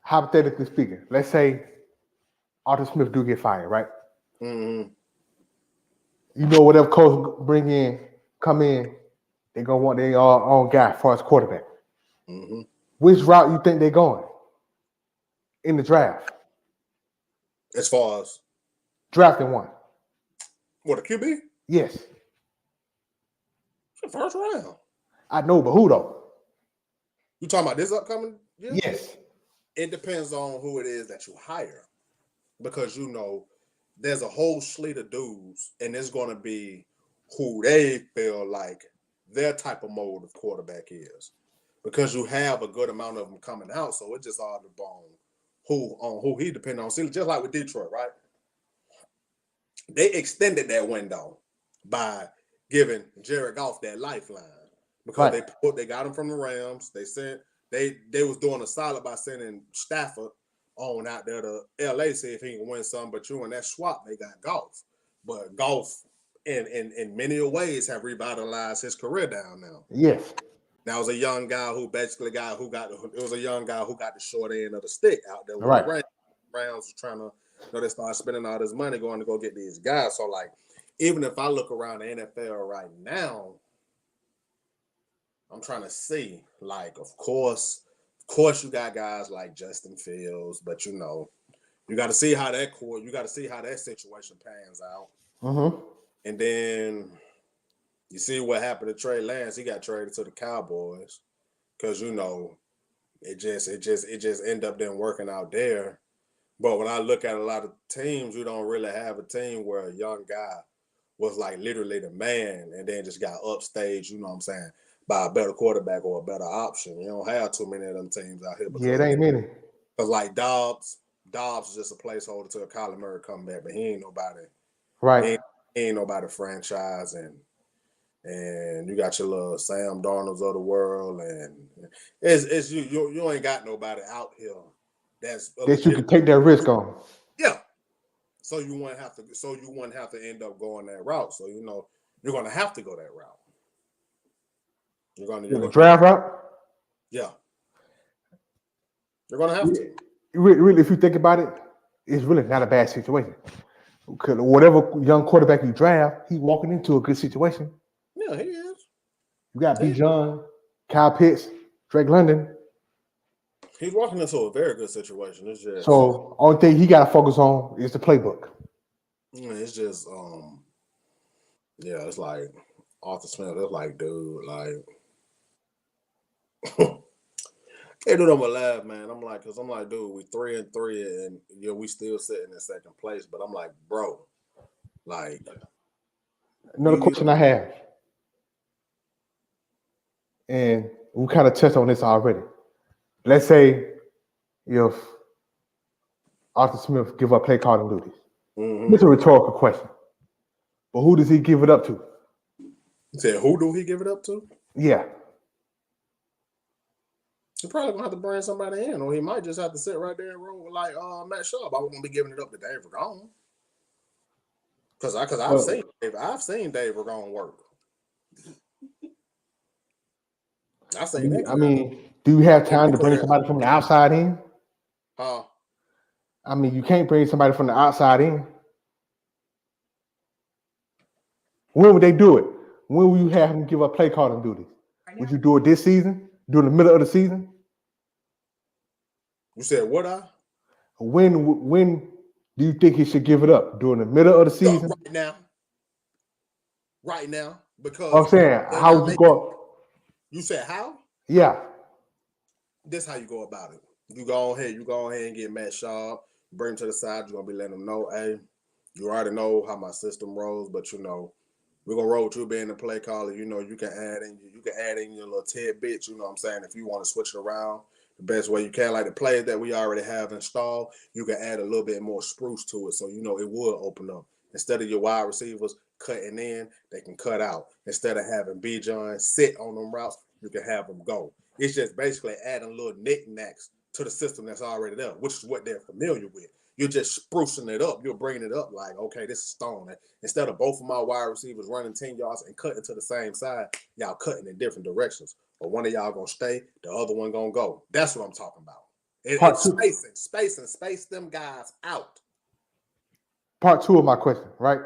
Speaker 2: Hypothetically speaking, let's say Arthur Smith do get fired, right?
Speaker 1: Mm-hmm.
Speaker 2: You know, whatever coach come in, they're gonna want their own guy as far as quarterback.
Speaker 1: Mm-hmm.
Speaker 2: Which route you think they're going in the draft?
Speaker 1: As far as
Speaker 2: drafting one.
Speaker 1: What, a QB?
Speaker 2: Yes.
Speaker 1: It's the first round.
Speaker 2: I know, but who though?
Speaker 1: You talking about this upcoming year?
Speaker 2: Yes.
Speaker 1: It depends on who it is that you hire. Because there's a whole slate of dudes, and it's gonna be who they feel like their type of mold of quarterback is. Because you have a good amount of them coming out, so it's just all on who he depends on. See, just like with Detroit, right? They extended that window by giving Jared Goff that lifeline because they got him from the Rams. They was doing a solid by sending Stafford on out there to LA, see if he can win something. But in that swap, they got Goff. But Goff, in many ways, have revitalized his career down now.
Speaker 2: Yes.
Speaker 1: Now, it was a young guy who got the short end of the stick out there.
Speaker 2: Right.
Speaker 1: The Rams was trying to, they started spending all this money going to go get these guys. So, like, even if I look around the NFL right now, I'm trying to see, like, of course, you got guys like Justin Fields, but you got to see how that situation pans out.
Speaker 2: Mm-hmm.
Speaker 1: And then you see what happened to Trey Lance. He got traded to the Cowboys because it just ended up then working out there. But when I look at a lot of teams, you don't really have a team where a young guy was like literally the man and then just got upstaged, you know what I'm saying, by a better quarterback or a better option. You don't have too many of them teams out here
Speaker 2: Yeah, it ain't many.
Speaker 1: because like Dobbs is just a placeholder to a Kyler Murray comeback, but he ain't nobody.
Speaker 2: Right.
Speaker 1: He ain't nobody franchise, and you got your little Sam Darnolds of the world, and it's you ain't got nobody out here
Speaker 2: that you can take that risk on.
Speaker 1: Yeah. So you wouldn't have to end up going that route. So you're gonna have to go that route. You're gonna
Speaker 2: draft route?
Speaker 1: Yeah. You're gonna have to.
Speaker 2: Really, if you think about it, it's really not a bad situation. Because whatever young quarterback you draft, he's walking into a good situation.
Speaker 1: Yeah, he is.
Speaker 2: You got Bijan, Kyle Pitts, Drake London.
Speaker 1: He's walking into a very good situation. It's just
Speaker 2: so only thing he got to focus on is the playbook.
Speaker 1: It's just it's like Arthur Smith. It's like, dude, like can't do them but laugh, man. I'm like, dude, we 3-3 and we still sitting in second place. But I'm like, bro, like
Speaker 2: another question I have, and we kind of touched on this already. Let's say if Arthur Smith give up play calling duties.
Speaker 1: Mm-hmm.
Speaker 2: It's a rhetorical question. But who does he give it up to?
Speaker 1: You said, who do he give it up to?
Speaker 2: Yeah.
Speaker 1: He probably gonna have to bring somebody in, or he might just have to sit right there and roll with like Matt Schaub. I won't be giving it up to Dave Ragone. Because I've seen Dave Ragone work. I've seen that.
Speaker 2: I mean, do you have time to bring somebody from the outside in? I mean, you can't bring somebody from the outside in. When would they do it? When will you have him give up play calling duties? Would you do it this season? During the middle of the season?
Speaker 1: You said what?
Speaker 2: When do you think he should give it up? During the middle of the season?
Speaker 1: Right now. Because
Speaker 2: I'm saying, how would you go?
Speaker 1: You said how?
Speaker 2: Yeah.
Speaker 1: This how you go about it. You go ahead and get Matt Schaub, bring him to the side. You're gonna be letting him know, hey, you already know how my system rolls, but we're gonna roll with you being the play caller. You can add in your little tidbits, you know what I'm saying? If you want to switch it around the best way you can, like the players that we already have installed, you can add a little bit more spruce to it. So it will open up. Instead of your wide receivers cutting in, they can cut out. Instead of having Bijan sit on them routes, you can have them go. It's just basically adding little knickknacks to the system that's already there, which is what they're familiar with. You're just sprucing it up. You're bringing it up like, okay, this is stone. Instead of both of my wide receivers running 10 yards and cutting to the same side, y'all cutting in different directions. But one of y'all going to stay, the other one going to go. That's what I'm talking about. It's spacing. Space them guys out.
Speaker 2: Part two of my question, right?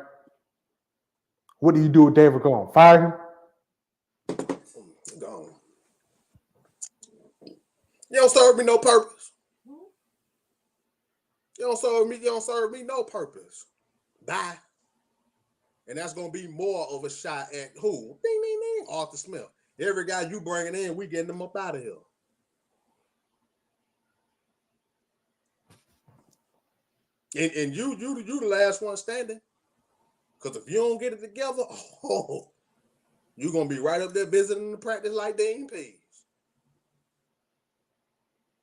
Speaker 2: What do you do with Dave Ragone? Fire him?
Speaker 1: Gone. You don't serve me no purpose. You don't serve me no purpose. Bye. And that's gonna be more of a shot at who? Ding, ding, ding. Arthur Smith. Every guy you bringing in, we getting them up out of here. And you the last one standing. Because if you don't get it together, you're gonna be right up there visiting the practice like Dean Pease.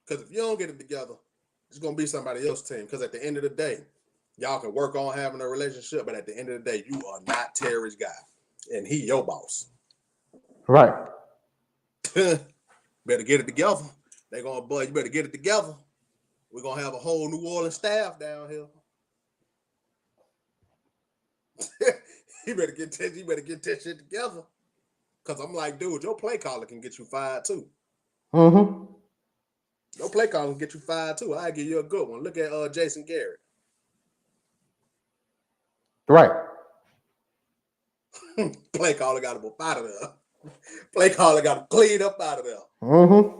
Speaker 1: Because if you don't get it together, it's gonna be somebody else's team. Because at the end of the day, y'all can work on having a relationship, but at the end of the day, you are not Terry's guy, and he your boss.
Speaker 2: Right.
Speaker 1: Better get it together. They're gonna bud. You better get it together. We're gonna have a whole New Orleans staff down here. You better get that shit together. Because I'm like, dude, your play caller can get you fired too.
Speaker 2: Mm-hmm.
Speaker 1: Your play caller can get you fired too. I'll give you a good one. Look at Jason Garrett.
Speaker 2: Right.
Speaker 1: Play caller got him up out of there. Play caller got him cleaned up out of there.
Speaker 2: Mm-hmm.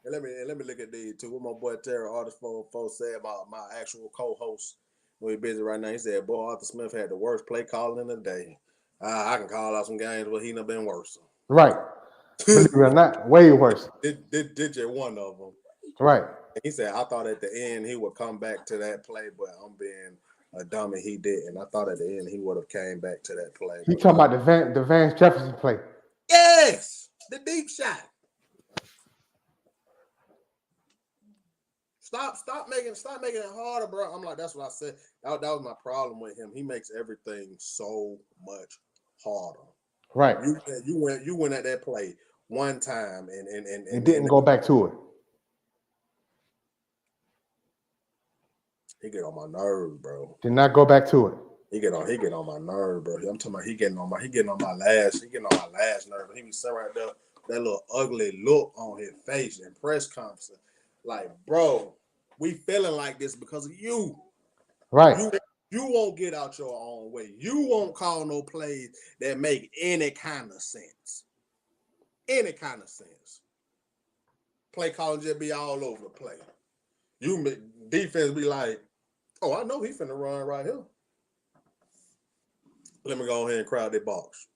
Speaker 1: And let me look at these too. What my boy Terry Artist 404 said about my actual co-host. We're busy right now. He said, boy, Arthur Smith had the worst play calling in the day. I can call out some games where he done been worse.
Speaker 2: Right. Believe it or not, way worse.
Speaker 1: Did you one of them?
Speaker 2: Right.
Speaker 1: He said, I thought at the end he would come back to that play, but I'm being a dummy. He didn't. I thought at the end he would have came back to that play.
Speaker 2: He talking about the Vance Jefferson play.
Speaker 1: Yes, the deep shot. Stop making it harder, bro. I'm like, that's what I said. That was my problem with him. He makes everything so much harder.
Speaker 2: Right.
Speaker 1: You went at that play one time and
Speaker 2: didn't go back to it.
Speaker 1: He get on my nerves, bro.
Speaker 2: Did not go back to it.
Speaker 1: He get on my nerve, bro. I'm talking about he getting on my last nerve. He be sitting right there, that little ugly look on his face in press conference. Like, bro, we feeling like this because of you.
Speaker 2: Right.
Speaker 1: You won't get out your own way. You won't call no plays that make any kind of sense. Any kind of sense. Play calling just be all over the place. You defense be like, oh, I know he's finna run right here. Let me go ahead and crowd that box.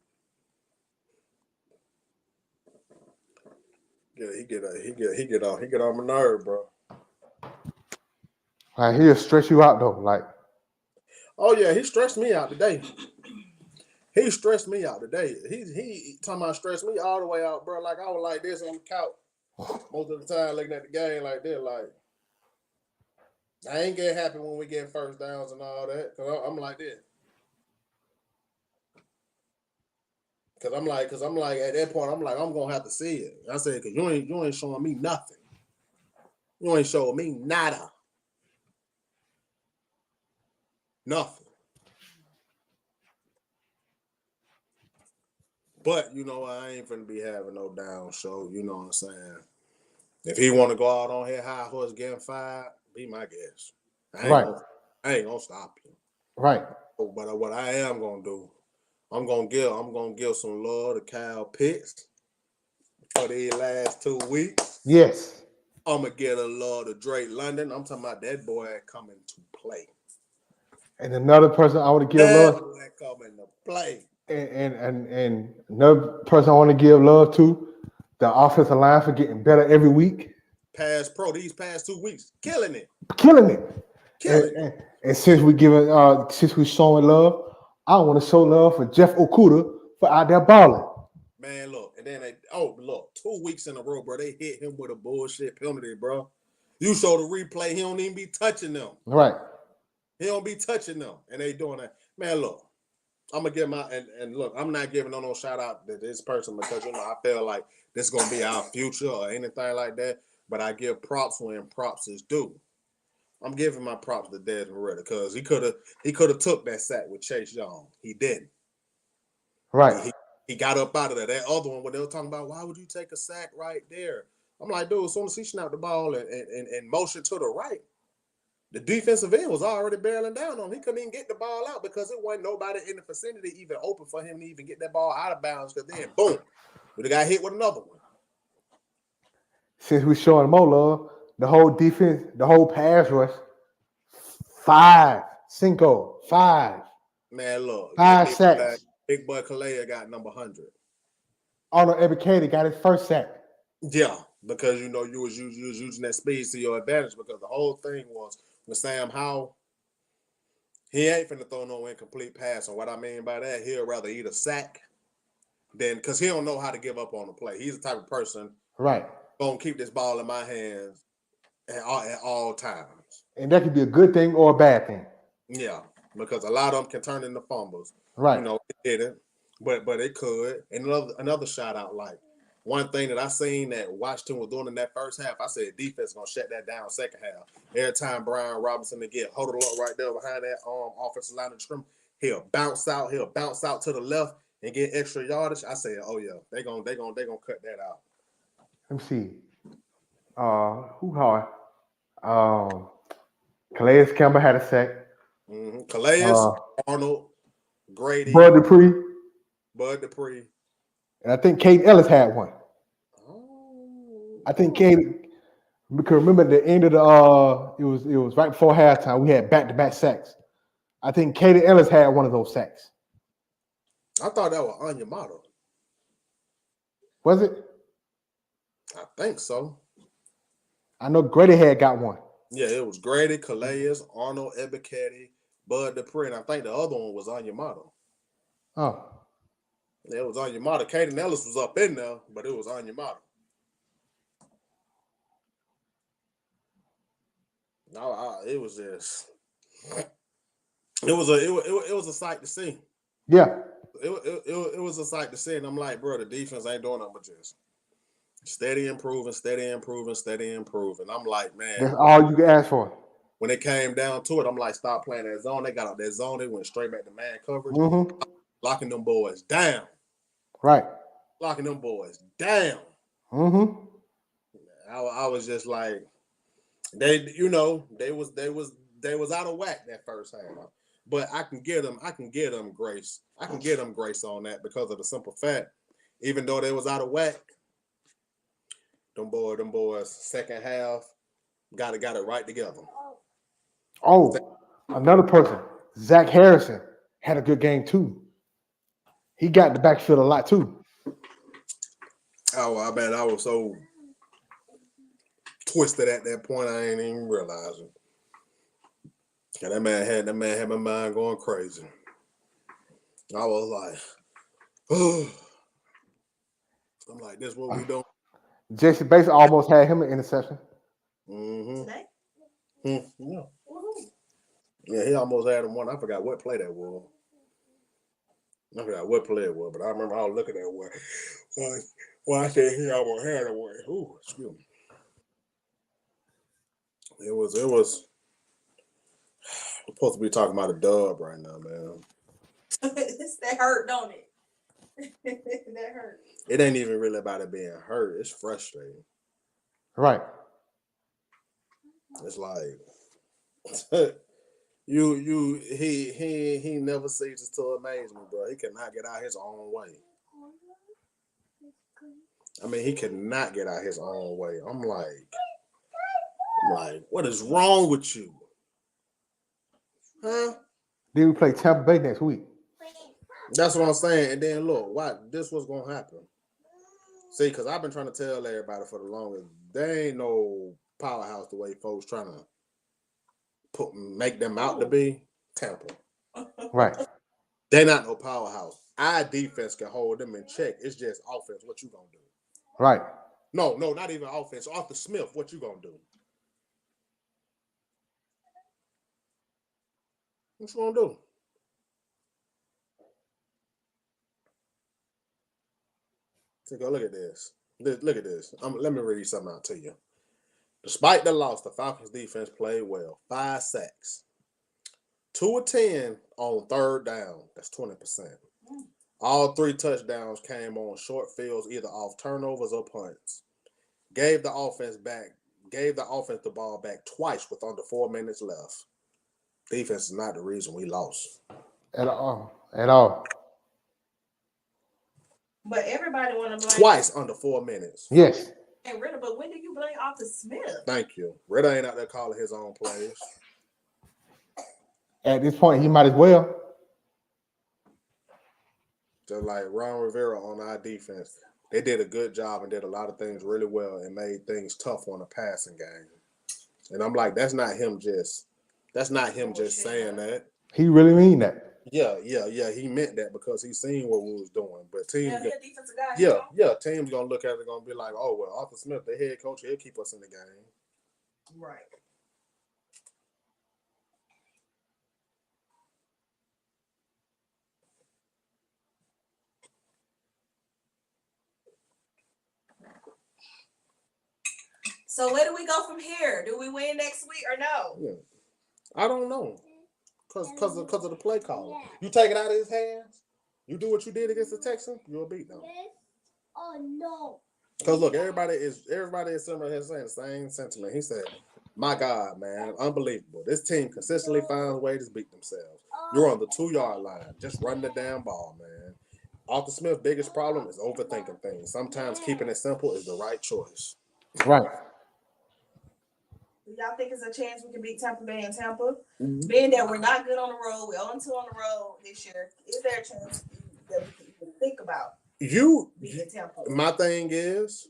Speaker 1: He get on my nerve, bro.
Speaker 2: Like, he'll stress you out though. Like,
Speaker 1: oh yeah, he stressed me out today. He talking about stress me all the way out, bro. Like I was like this on the couch most of the time, looking at the game like this. Like I ain't get happy when we get first downs and all that. Cause I'm like this. Cause I'm like at that point I'm like I'm gonna have to see it. I said cause you ain't showing me nothing. You ain't showing me nada. Nothing. But you know I ain't finna be having no down show. You know what I'm saying? If he want to go out on here high horse getting fired, be my guest. I ain't gonna stop you.
Speaker 2: Right.
Speaker 1: But what I am gonna do, I'm gonna give some love to Kyle Pitts for these last 2 weeks.
Speaker 2: Yes.
Speaker 1: I'm gonna give a love to Drake London. I'm talking about that boy coming to play.
Speaker 2: And another person I want to give love.
Speaker 1: That boy coming to play.
Speaker 2: And another person I want to give love to, the offensive line for getting better every week.
Speaker 1: These past 2 weeks, killing it.
Speaker 2: And since we showing love, I want to show love for Jeff Okudah for out there balling.
Speaker 1: Man, look, and then 2 weeks in a row, bro, they hit him with a bullshit penalty, bro. You show the replay, he don't even be touching them.
Speaker 2: Right.
Speaker 1: He don't be touching them, and they doing that. Man, look, I'm gonna give and look, I'm not giving no shout out to this person because I feel like this is gonna be our future or anything like that. But I give props when props is due. I'm giving my props to Desmond Ridder because he could have took that sack with Chase Young. He didn't.
Speaker 2: Right.
Speaker 1: He got up out of there. That other one when they were talking about why would you take a sack right there? I'm like, dude, as soon as he snapped the ball and motion to the right, the defensive end was already barreling down on him. He couldn't even get the ball out because it wasn't nobody in the vicinity even open for him to even get that ball out of bounds. Because then, boom, we got hit with another one.
Speaker 2: Since we're showing more love, the whole defense, the whole pass rush, 5.
Speaker 1: Man, look.
Speaker 2: 5 sacks.
Speaker 1: Big boy Calais got number 100.
Speaker 2: Arnold Ebiketie got his first sack.
Speaker 1: Yeah, because you was using that speed to your advantage because the whole thing was with Sam Howell, he ain't finna throw no incomplete pass. And what I mean by that, he'll rather eat a sack than because he don't know how to give up on the play. He's the type of person
Speaker 2: right
Speaker 1: gonna keep this ball in my hands at all times.
Speaker 2: And that could be a good thing or a bad thing.
Speaker 1: Yeah, because a lot of them can turn into fumbles.
Speaker 2: Right.
Speaker 1: It didn't, but it could. And another shout out, like one thing that I seen that Washington was doing in that first half, I said defense gonna shut that down second half. Every time Brian Robinson to get huddled up right there behind that offensive line of trim, he'll bounce out to the left and get extra yardage. I said, oh yeah, they gonna cut that out.
Speaker 2: Let me see. Calais Campbell had a sack.
Speaker 1: Mm-hmm. Calais, Arnold, Grady,
Speaker 2: Bud Dupree. And I think Kate Ellis had one.
Speaker 1: Oh.
Speaker 2: I think Kate, because remember the end of it was right before halftime. We had back-to-back sacks. I think Kate Ellis had one of those sacks.
Speaker 1: I thought that was Anya Motto.
Speaker 2: Was it?
Speaker 1: I think so.
Speaker 2: I know Grady had got one.
Speaker 1: Yeah, it was Grady, Calais, Arnold, Ebiketie, Bud Dupree, and I think the other one was Onyemata.
Speaker 2: Oh.
Speaker 1: Yeah, it was Onyemata. Caden Ellis was up in there, but it was Onyemata. No, it was just it was a sight to see.
Speaker 2: Yeah.
Speaker 1: It was a sight to see, and I'm like, bro, the defense ain't doing nothing but just steady improving. I'm like, man,
Speaker 2: That's all you can ask for.
Speaker 1: when it came down to it, I'm like, stop playing that zone. They got out that zone. They went straight back to man coverage, locking them boys down.
Speaker 2: Right.
Speaker 1: Locking them boys down. I was just like, they was out of whack that first half. But I can give them grace. I can give them grace on that because of the simple fact, even though they was out of whack, them boys, second half, got it right together.
Speaker 2: Oh, another person, Zach Harrison, had a good game too. He got in the backfield a lot too.
Speaker 1: Oh, I bet I was so twisted at that point, I ain't even realizing. And that man had my mind going crazy. I was like, oh. I'm like, this what we doing?
Speaker 2: Jason Bates almost had him an interception.
Speaker 3: Today?
Speaker 1: Yeah. Yeah, he almost had him one. I forgot what play that was. I forgot what play it was, but I remember I was looking at one. Well, I said he almost had him one. Ooh, excuse me. It was we're supposed to be talking about a dub right now, man.
Speaker 3: That hurt, don't it? That hurt.
Speaker 1: It ain't even really about it being hurt. It's frustrating.
Speaker 2: Right.
Speaker 1: It's like he never ceases to amaze me, bro. He cannot get out his own way. I mean, he cannot get out his own way. I'm like, what is wrong with you? Huh?
Speaker 2: Then we play Tampa Bay next week.
Speaker 1: That's what I'm saying. And then look, this was gonna happen. See, because I've been trying to tell everybody for the longest, there ain't no powerhouse the way folks trying to make them out to be. Tampa.
Speaker 2: Right.
Speaker 1: They're not no powerhouse. Our defense can hold them in check. It's just offense. What you gonna do?
Speaker 2: Right.
Speaker 1: No, not even offense. Arthur Smith, what you gonna do? What you gonna do? Take a look at this. Look at this. Let me read something out to you. Despite the loss, the Falcons defense played well. 5 sacks. 2 of 10 on third down. That's 20%. All 3 touchdowns came on short fields, either off turnovers or punts. Gave the offense the ball back twice with under 4 minutes left. Defense is not the reason we lost.
Speaker 2: At all.
Speaker 3: But everybody want to blame
Speaker 1: twice under 4 minutes.
Speaker 2: Yes.
Speaker 3: And Ritter, but when do you blame Arthur Smith?
Speaker 1: Thank you. Ritter ain't out there calling his own plays.
Speaker 2: At this point, he might as well.
Speaker 1: Just like Ron Rivera on our defense. They did a good job and did a lot of things really well and made things tough on the passing game. And I'm like, that's not him just saying that.
Speaker 2: He really mean that.
Speaker 1: Yeah. He meant that because he seen what we was doing. But teams,
Speaker 3: defensive guy.
Speaker 1: Teams gonna look at it, gonna be like, oh well, Arthur Smith, the head coach, he'll keep us in the game.
Speaker 3: Right. So where do we go from here? Do we win next week or no?
Speaker 1: Yeah. I don't know. Because of the play call. You take it out of his hands, you do what you did against the Texans, you'll beat them.
Speaker 4: Oh no.
Speaker 1: Because look, everybody is similar here saying the same sentiment. He said, my God, man, unbelievable. This team consistently finds ways to beat themselves. You're on the 2-yard line. Just run the damn ball, man. Arthur Smith's biggest problem is overthinking things. Sometimes keeping it simple is the right choice.
Speaker 2: Right.
Speaker 3: Do y'all think there's a chance we can beat Tampa Bay and Tampa? Mm-hmm. Being that we're not good on the road, we're 0-2 on the road this year. Is there a chance that we can even think about beating Tampa?
Speaker 1: My thing is,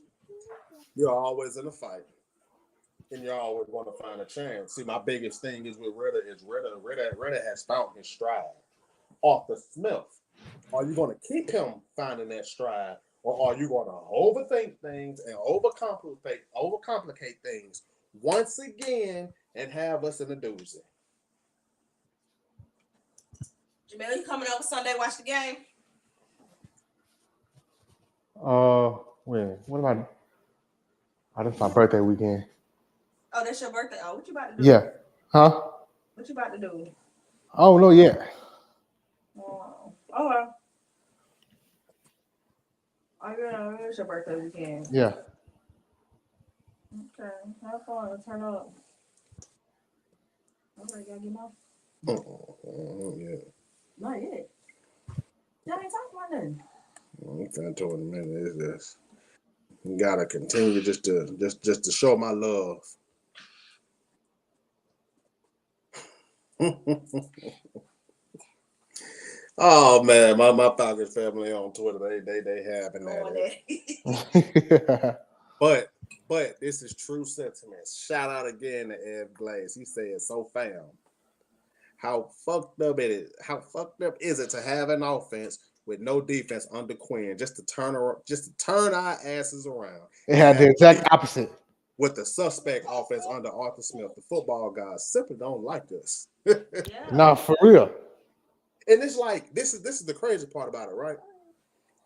Speaker 1: you're always in a fight. and you're always going to find a chance. See, my biggest thing is with Ritter has found his stride. Arthur Smith, are you going to keep him finding that stride, or are you going to overthink things and overcomplicate things once again and have us in a doozy?
Speaker 3: Jamel, you coming over Sunday? Watch the game.
Speaker 2: When? What about? Oh, that's my birthday weekend.
Speaker 3: Oh, that's your birthday. Oh, what you about to do?
Speaker 2: Yeah. Huh?
Speaker 3: What you about to do?
Speaker 2: I don't know yet.
Speaker 3: Oh, okay. Oh, yeah, it's your birthday weekend.
Speaker 2: Yeah.
Speaker 3: Okay, have fun. Turn up. Okay, gotta get off.
Speaker 1: Yeah.
Speaker 3: Not yet. Y'all ain't talking about nothing.
Speaker 1: I'm finna tell in a minute. It's just you gotta continue just to show my love. Oh man, my Falcons family on Twitter, they having that. But this is true sentiment. Shout out again to Ed Glaze. He said, "So fam, how fucked up is it to have an offense with no defense under Quinn, just to turn our asses around?
Speaker 2: It had the exact opposite.
Speaker 1: With the suspect offense under Arthur Smith, the football guys simply don't like us."
Speaker 3: Yeah.
Speaker 2: No, for real.
Speaker 1: And it's like this is the crazy part about it, right?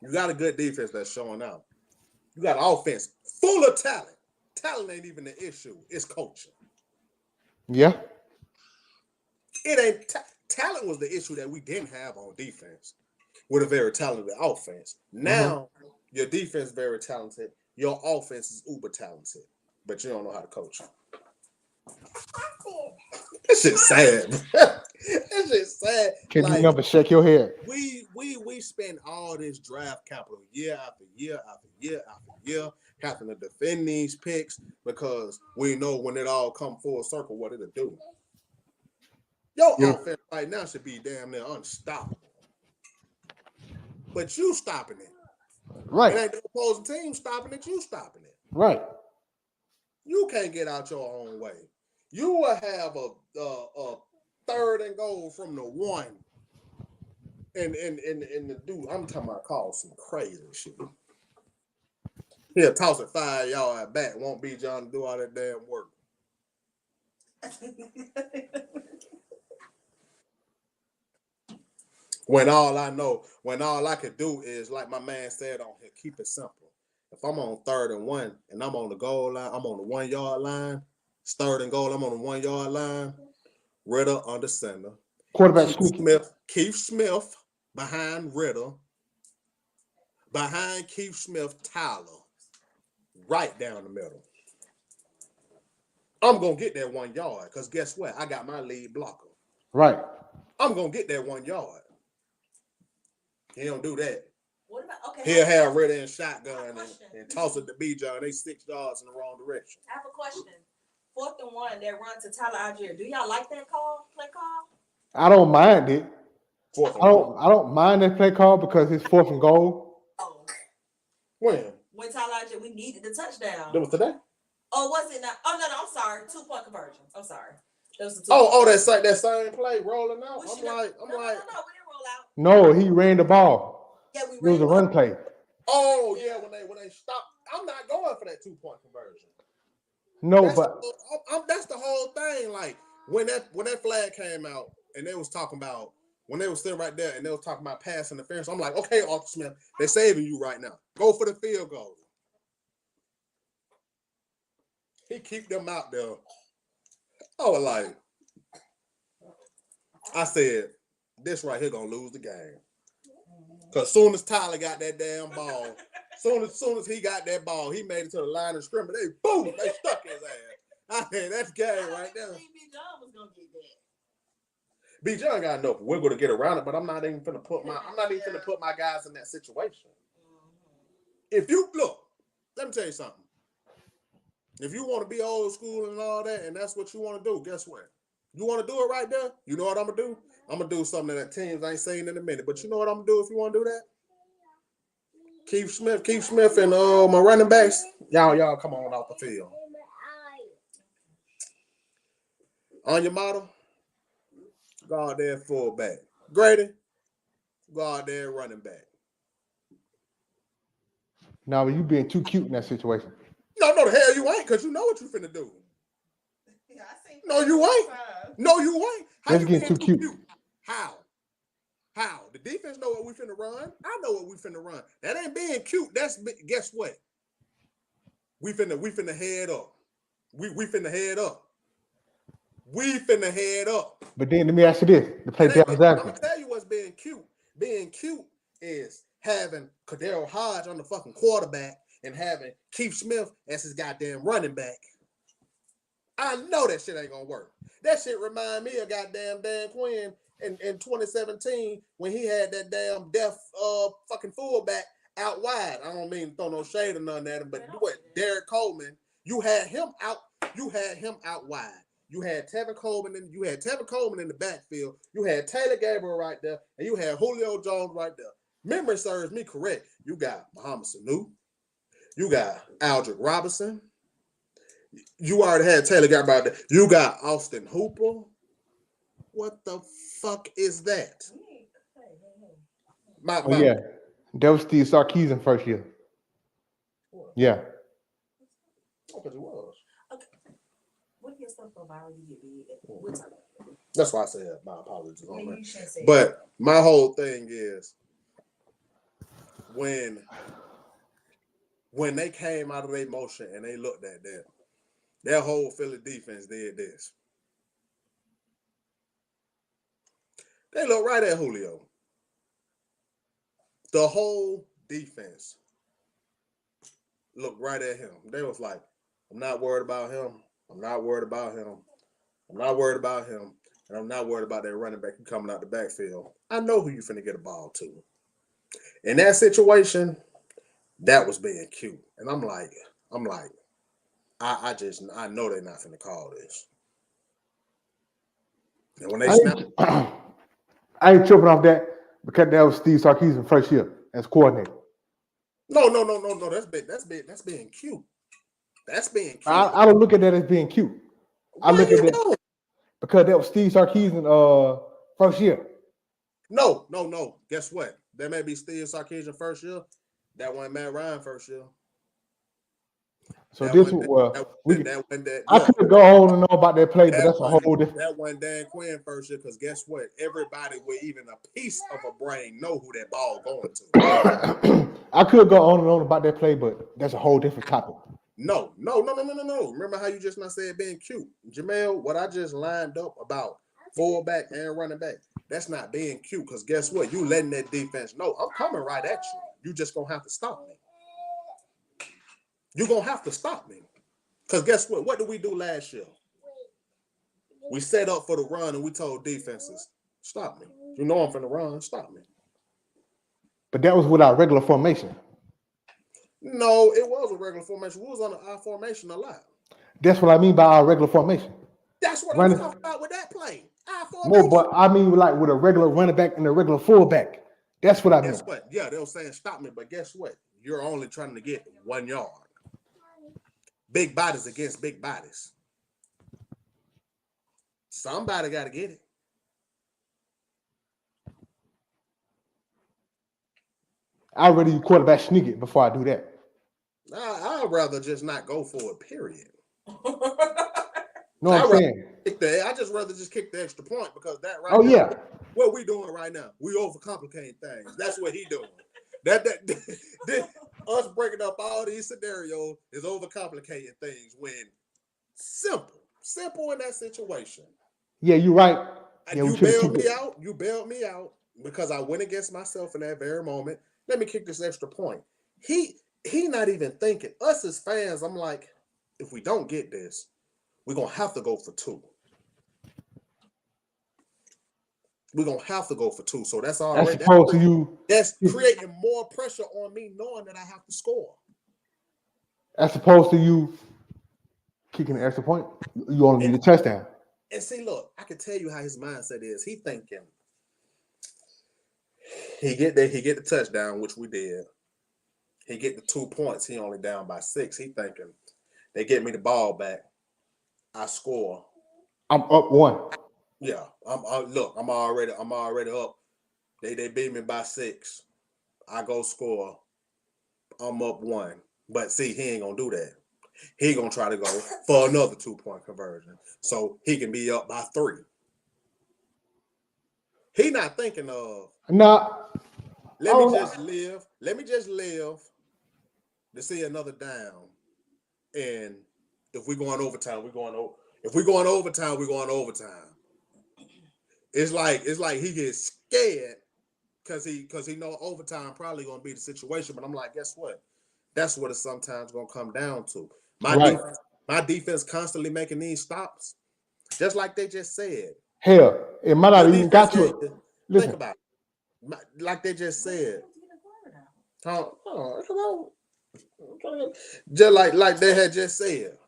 Speaker 1: You got a good defense that's showing out. You got an offense full of talent. Talent ain't even the issue. It's coaching.
Speaker 2: Yeah.
Speaker 1: It ain't talent was the issue that we didn't have on defense with a very talented offense. Now your defense is very talented. Your offense is uber talented, but you don't know how to coach. It's just sad. It's just sad.
Speaker 2: Can you never shake your head?
Speaker 1: We spend all this draft capital year after year after year after year having to defend these picks because we know when it all come full circle what it'll do. Your offense right now should be damn near unstoppable. But you stopping it.
Speaker 2: Right.
Speaker 1: It ain't the opposing team stopping it, you stopping it.
Speaker 2: Right.
Speaker 1: You can't get out your own way. You will have a third and goal from the 1. And the dude, I'm talking about call some crazy shit. He'll toss it 5 yards back. Won't be John to do all that damn work. When all I could do is, like my man said on here, keep it simple. If I'm on 3rd and 1 and I'm on the goal line, I'm on the 1 yard line. It's 3rd and goal, I'm on the 1 yard line. Ritter under center.
Speaker 2: Quarterback
Speaker 1: Keith Smith behind Ritter. Behind Keith Smith, Tyler. Right down the middle. I'm going to get that 1 yard because guess what? I got my lead blocker.
Speaker 2: Right.
Speaker 1: I'm going to get that 1 yard. He don't do that.
Speaker 3: What about, okay,
Speaker 1: He'll have Ritter in shotgun and toss it to B-John. They 6 yards in the wrong direction.
Speaker 3: I have a question. 4th and 1, that run to Tyler Algier. Do y'all like that play call?
Speaker 2: I don't mind it.
Speaker 1: 4th and
Speaker 2: I don't mind that play call because it's 4th and goal.
Speaker 3: Oh.
Speaker 1: When
Speaker 3: Tyler Algier, we needed the touchdown.
Speaker 1: That was today?
Speaker 3: Oh, was it not? Oh, no, I'm sorry. 2-point conversion. I'm sorry. That was the
Speaker 1: that same play rolling out. I'm like,
Speaker 3: no, we didn't roll out.
Speaker 2: No, he ran the ball.
Speaker 3: Yeah,
Speaker 2: it was a run play.
Speaker 1: Oh yeah, when they stopped, I'm not going for that 2-point conversion.
Speaker 2: No,
Speaker 1: that's the whole thing. Like when that flag came out and they was talking about when they was still right there and they was talking about pass interference, I'm like, okay, Arthur Smith, they're saving you right now. Go for the field goal. He keep them out there. I said, this right here gonna lose the game. Cause soon as Tyler got that damn ball, soon as he got that ball, he made it to the line of scrimmage. They stuck his ass. I mean, that's game right there.
Speaker 3: B-John was gonna get that.
Speaker 1: B-John got enough wiggle to get around it, but I'm not even finna put my guys in that situation. If you look, let me tell you something. If you want to be old school and all that, and that's what you want to do, guess what? You want to do it right there? You know what I'm gonna do? I'm gonna do something that teams ain't saying in a minute. But you know what I'm gonna do if you want to do that? Keith Smith, and my running backs, y'all come on off the field. On your model, go out there fullback. Grady, go out there running back.
Speaker 2: Now, you being too cute in that situation.
Speaker 1: No, the hell you ain't, because you know what you finna do.
Speaker 3: Yeah, I seen
Speaker 1: No, you ain't. No, you ain't. How
Speaker 2: That's
Speaker 1: you
Speaker 2: getting
Speaker 1: being
Speaker 2: too cute.
Speaker 1: How? The defense know what we finna run. I know what we finna run. That ain't being cute. Guess what? We finna head up. We finna head up. We finna head up.
Speaker 2: But then let me ask you this: to play devil's
Speaker 1: I'm
Speaker 2: advocate.
Speaker 1: gonna tell you what's being cute. Being cute is having Kadero Hodge on the fucking quarterback and having Keith Smith as his goddamn running back. I know that shit ain't gonna work. That shit remind me of goddamn Dan Quinn in 2017 when he had that damn deaf fucking fullback out wide. I don't mean to throw no shade or nothing at him, but Derek Coleman, you had him out wide. You had Tevin Coleman in the backfield. You had Taylor Gabriel right there, and you had Julio Jones right there. Memory serves me correct. You got Muhammad Sanu. You got Aldrick Robinson. You already had Taylor Gabriel out there. You got Austin Hooper. What the fuck is that?
Speaker 2: Yeah, that was Steve Sarkisian first year. Yeah.
Speaker 1: Because it was.
Speaker 3: What if your stuff go viral? You get big.
Speaker 1: That's why I said my apologies on that. But my whole thing is when they came out of their motion and they looked at that, their whole Philly defense did this. They looked right at Julio. The whole defense looked right at him. They was like, I'm not worried about him. I'm not worried about him. I'm not worried about him. And I'm not worried about that running back coming out the backfield. I know who you finna get a ball to. In that situation, that was being cute. And I'm like, I know they're not finna call this. And when they
Speaker 2: I ain't tripping off that because that was Steve Sarkisian first year as coordinator.
Speaker 1: No. That's being cute. That's being cute.
Speaker 2: I don't look at that as being cute. I look at that because that was Steve Sarkisian first year.
Speaker 1: No. Guess what? That may be Steve Sarkisian first year. That wasn't Matt Ryan first year.
Speaker 2: So I could go on and on about that play, but that's a whole different.
Speaker 1: That wasn't Dan Quinn first year because guess what? Everybody with even a piece of a brain know who that ball going to.
Speaker 2: I could go on and on about that play, but that's a whole different topic.
Speaker 1: No. Remember how you just not said being cute, Jamel? What I just lined up about fullback and running back, that's not being cute because guess what? You letting that defense know I'm coming right at you. You just gonna have to stop me. You're going to have to stop me. Because guess what? What did we do last year? We set up for the run and we told defenses, stop me. You know I'm finna run, stop me.
Speaker 2: But that was with our regular formation.
Speaker 1: No, it was a regular formation. We was on our formation a lot.
Speaker 2: That's what I mean by our regular formation.
Speaker 1: That's what I'm talking about with that play. Our formation.
Speaker 2: No, but I mean like with a regular running back and a regular fullback. That's what I mean.
Speaker 1: Guess what? Yeah, they were saying stop me, but guess what? You're only trying to get 1 yard. Big bodies against big bodies. Somebody got to get it.
Speaker 2: I'd rather quarterback sneak it before I do that.
Speaker 1: I'd rather just not go for it, period.
Speaker 2: No, I'm saying.
Speaker 1: I just rather just kick the extra point because that right now,
Speaker 2: yeah.
Speaker 1: What we doing right now, we overcomplicating things. That's what he doing. That us breaking up all these scenarios is overcomplicating things when simple in that situation.
Speaker 2: Yeah, you're right. Yeah,
Speaker 1: you bailed me out because I went against myself in that very moment. Let me kick this extra point. He not even thinking. Us as fans, I'm like, if we don't get this, we're gonna have to go for 2. We're gonna have to go for 2. So that's already that's creating more pressure on me knowing that I have to score.
Speaker 2: As opposed to you kicking the extra point, you only need a touchdown.
Speaker 1: And see, look, I can tell you how his mindset is. He thinking he get the touchdown, which we did. He get the 2 points. He only down by 6. He thinking they get me the ball back. I score.
Speaker 2: I'm up 1.
Speaker 1: Yeah, I'm already up. They beat me by 6. I go score. I'm up 1. But see, he ain't gonna do that. He gonna try to go for another 2-point conversion, so he can be up by 3. He not thinking of let me just live to see another down. And if we're going overtime, we're going over. If we're going overtime, we're going overtime. It's like he gets scared because he know overtime probably gonna be the situation. But I'm like, guess what? That's what it's sometimes gonna come down to. My defense constantly making these stops, just like they just said.
Speaker 2: Hell, it might not even got to it. Listen.
Speaker 1: Think about it. Like they just said. Just like they had just said.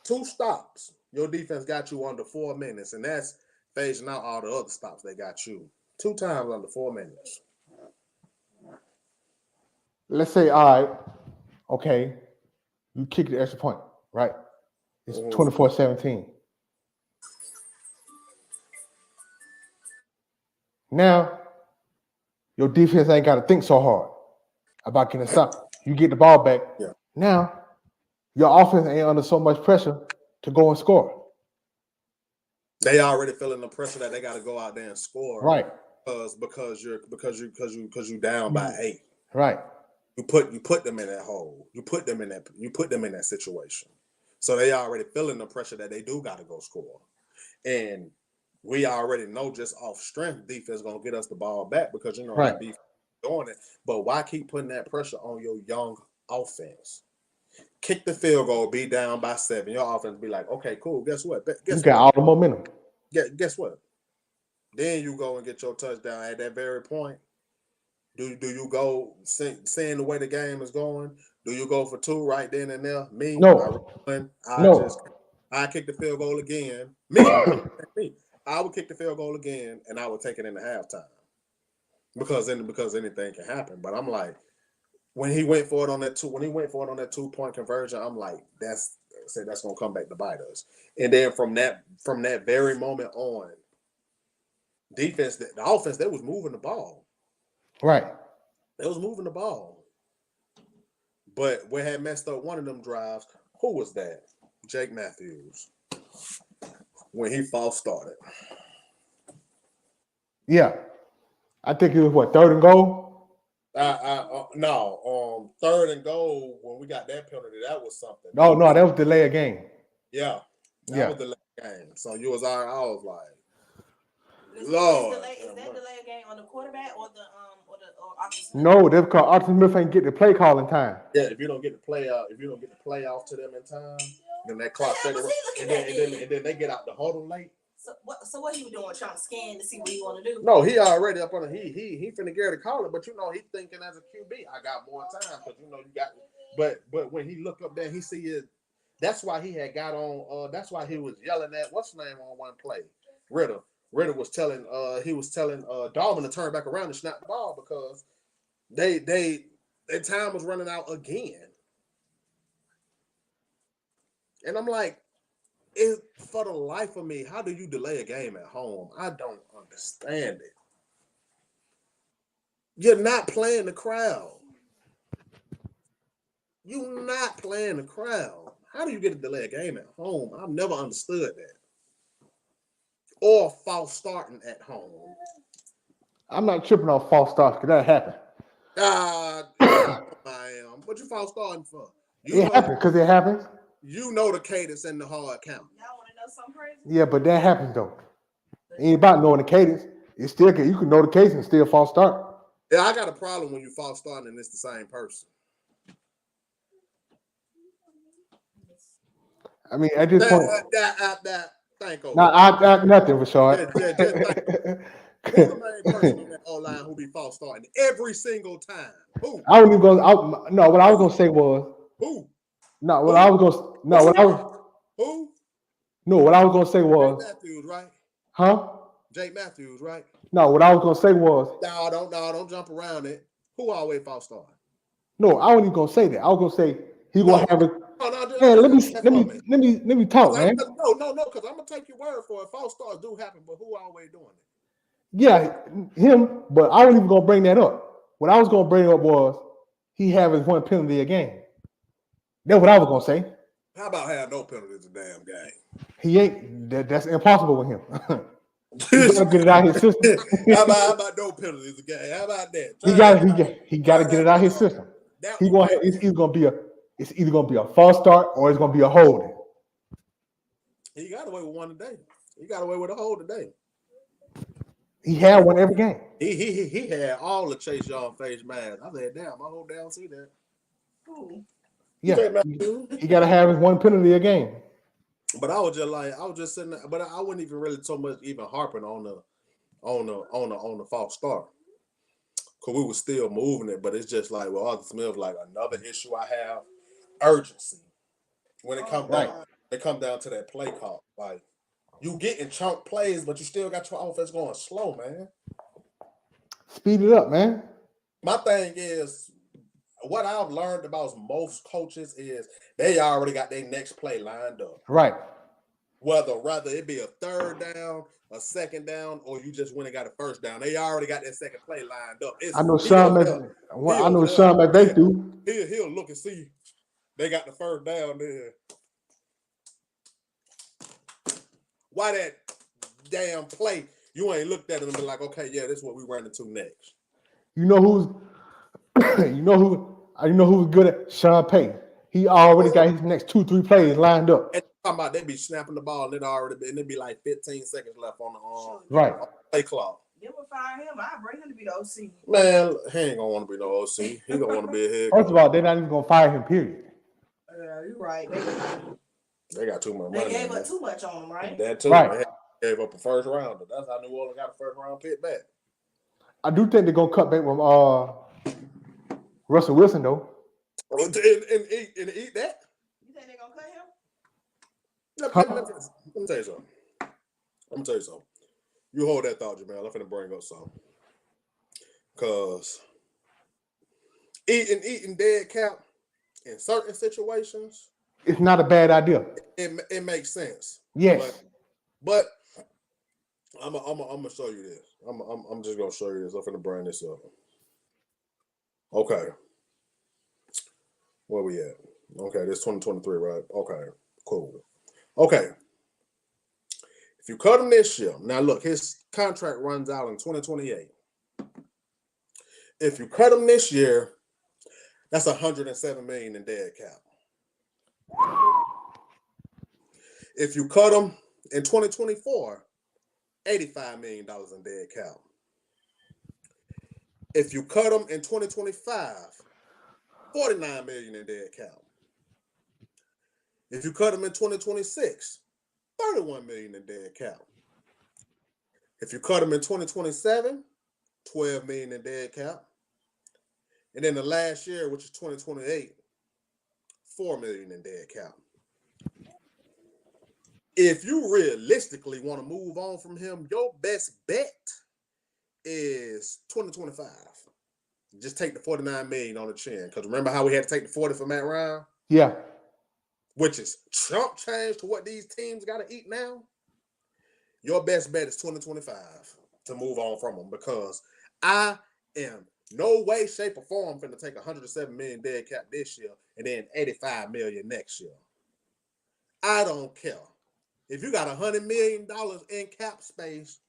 Speaker 1: 2 stops. Your defense got you under 4 minutes, and that's phasing out all the other stops they got you. 2 times under 4 minutes.
Speaker 2: Let's say, all right, okay, you kick the extra point, right? It's 24-17. Now, your defense ain't got to think so hard about getting a stop. You get the ball back.
Speaker 1: Yeah.
Speaker 2: Now, your offense ain't under so much pressure to go and score.
Speaker 1: They already feeling the pressure that they got to go out there and score,
Speaker 2: right?
Speaker 1: Because you down by 8,
Speaker 2: right?
Speaker 1: You put them in that hole. You put them in that situation. So they already feeling the pressure that they do got to go score, and we already know just off strength, defense gonna get us the ball back because you know that defense doing it. But why keep putting that pressure on your young offense? Kick the field goal, be down by 7. Your offense be like, okay, cool. Guess what?
Speaker 2: You got all the momentum.
Speaker 1: Guess what? Then you go and get your touchdown at that very point. Do you go seeing the way the game is going? Do you go for 2 right then and there? Me,
Speaker 2: no.
Speaker 1: I kick the field goal again. Me. I would kick the field goal again, and I would take it into halftime because anything can happen. But I'm like, when he went for it on that 2-point conversion, I'm like, that's gonna come back to bite us. And then from that very moment on, the offense, they was moving the ball.
Speaker 2: Right.
Speaker 1: They was moving the ball. But what had messed up one of them drives, who was that? Jake Matthews. When he false started.
Speaker 2: Yeah. I think it was what, 3rd and goal?
Speaker 1: No, 3rd and goal when we got that penalty, that was something.
Speaker 2: No, that was delay of game.
Speaker 1: Yeah. That was delay of game. So you was all right, I was like, Lord.
Speaker 3: Is that delay of game on the quarterback or the Austin Smith?
Speaker 2: No, that's because Austin Smith ain't get the play call in time.
Speaker 1: Yeah, if you don't get the play off to them in time, then that clock and then they get out the huddle late.
Speaker 3: So what he was doing, trying to scan to see what he want to do?
Speaker 1: No, he already up on it. He finna get to call it, but you know he thinking as a QB, I got more time because you know you got. But when he look up there, he see it. That's why he had got on. That's why he was yelling at what's the name on one play. Ritter was telling Dalvin to turn back around and snap the ball because their time was running out again. And I'm like, for the life of me, how do you delay a game at home? I don't understand it. You're not playing the crowd. You're not playing the crowd. How do you get to delay a game at home? I've never understood that. Or false starting at home.
Speaker 2: I'm not tripping on false starts because that happened.
Speaker 1: I am. What you false starting for?
Speaker 2: It happened because it happens.
Speaker 1: You know the cadence and the hard count.
Speaker 3: Y'all want to know something crazy?
Speaker 2: Yeah, but that happens though. It ain't about knowing the cadence. It's still you can know the cadence and still false start.
Speaker 1: Yeah, I got a problem when you false starting and it's the same person.
Speaker 2: I mean, at this point, nothing, Rashard.
Speaker 1: Who's the main person on that O-line who be false starting every single time? Who?
Speaker 2: I wasn't even going. No, what I was going to say was
Speaker 1: who?
Speaker 2: No, what I was going to. No, what I was.
Speaker 1: Who?
Speaker 2: No, what I was going to say was.
Speaker 1: Jake Matthews, right?
Speaker 2: Huh?
Speaker 1: Jake Matthews, right?
Speaker 2: No, what I was going to say was.
Speaker 1: No, don't jump around it. Who always false starting?
Speaker 2: No, I wasn't even going to say that. I was going to say he going to have a. Man, let
Speaker 1: me
Speaker 2: me talk, man.
Speaker 1: No, because I'm gonna take your word for it. False starts do happen, but who always doing it?
Speaker 2: Yeah, him, but I wasn't even gonna bring that up. What I was gonna bring up was he having one penalty a game. That's what I was gonna say.
Speaker 1: How about have no penalties a damn game?
Speaker 2: He ain't. That's impossible with him. He gotta get it out of his system.
Speaker 1: how about no penalties a game? How about that?
Speaker 2: He gotta get it out of his system. It's either gonna be a false start or it's gonna be a holding.
Speaker 1: He got away with one today. He got away with a hold today.
Speaker 2: He had one every game.
Speaker 1: He had all the Chase Young face masks. I said, damn, I hope they don't see that.
Speaker 3: Ooh.
Speaker 2: Yeah, he gotta have his one penalty a game.
Speaker 1: But I was just sitting there, but I wasn't even really so much even harping on the false start. Cause we were still moving it, but it's just like with Arthur Smith, like another issue I have, urgency. When it comes down, it come down to that play call. Like you getting chunk plays, but you still got your offense going slow, man.
Speaker 2: Speed it up, man.
Speaker 1: My thing is, what I've learned about most coaches is they already got their next play lined up.
Speaker 2: Right.
Speaker 1: Whether it be a third down, a second down, or you just went and got a first down, they already got that second play lined up.
Speaker 2: I know Sean McVay do.
Speaker 1: He'll look and see they got the first down there. Why that damn play? You ain't looked at it and be like, okay, yeah, this is what we run into next.
Speaker 2: You know who's good at Sean Payton. He already got his next 2-3 plays lined up.
Speaker 1: And talking about they be snapping the ball and it be like 15 seconds left on the
Speaker 2: right
Speaker 1: play clock.
Speaker 3: They would fire him. I bring him to be the OC.
Speaker 1: Man, he ain't gonna want to be no OC. He gonna want to be a head
Speaker 2: coach. First of all, they're not even gonna fire him. Period.
Speaker 3: You're right.
Speaker 1: They got too much money.
Speaker 3: They gave up too much on him, right?
Speaker 1: That too.
Speaker 2: Right.
Speaker 1: They gave up a first rounder. That's how New Orleans got a first round pick back.
Speaker 2: I do think they're gonna cut back from Russell Wilson though.
Speaker 1: And eat that.
Speaker 3: You think they're gonna cut him?
Speaker 1: Let me tell you something. You hold that thought, Jamal. I'm finna bring up something. Cause eating dead cap in certain situations,
Speaker 2: it's not a bad idea.
Speaker 1: It makes sense.
Speaker 2: Yes.
Speaker 1: But I'm gonna show you this. I'm just gonna show you this. I'm finna bring this up. Okay. Where we at? Okay, this 2023, right? Okay, cool. Okay. If you cut him this year, now look, his contract runs out in 2028. If you cut him this year, that's $107 million in dead cap. If you cut him in 2024, $85 million in dead cap. If you cut him in 2025, $49 million in dead cap. If you cut him in 2026, $31 million in dead cap. If you cut him in 2027, $12 million in dead cap. And then the last year, which is 2028, $4 million in dead cap. If you realistically want to move on from him, your best bet is 2025. Just take the $49 million on the chin. Because remember how we had to take the 40 for Matt Ryan?
Speaker 2: Yeah.
Speaker 1: Which is chump change to what these teams got to eat now. Your best bet is 2025 to move on from them, because I am no way, shape, or form finna take $107 million dead cap this year and then $85 million next year. I don't care. If you got $100 million in cap space,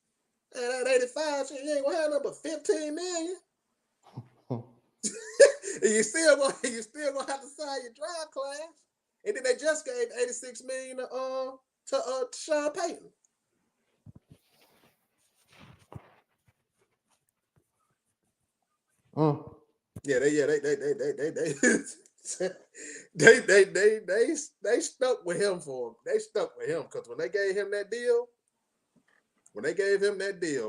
Speaker 1: and at 85, you ain't gonna have nothing but $15 million. And you still gonna have to sign your draft class. And then they just gave $86 million to Sean Payton. Yeah, they stuck with him because when they gave him that deal,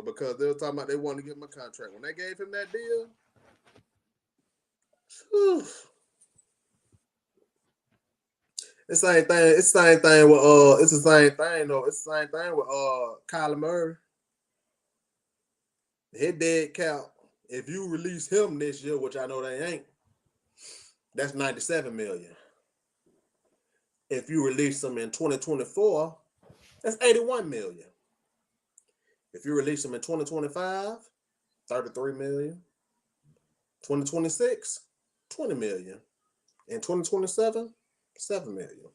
Speaker 1: because they were talking about they wanted to give him a contract. When they gave him that deal, whew, it's the same thing. It's the same thing with It's the same thing though. It's the same thing with Kyler Murray. His dead cap. If you release him this year, which I know they ain't, that's $97 million. If you release him in 2024, that's 81 million. If you release him in 2025, 33 million. 2026, 20 million. In 2027, 7 million.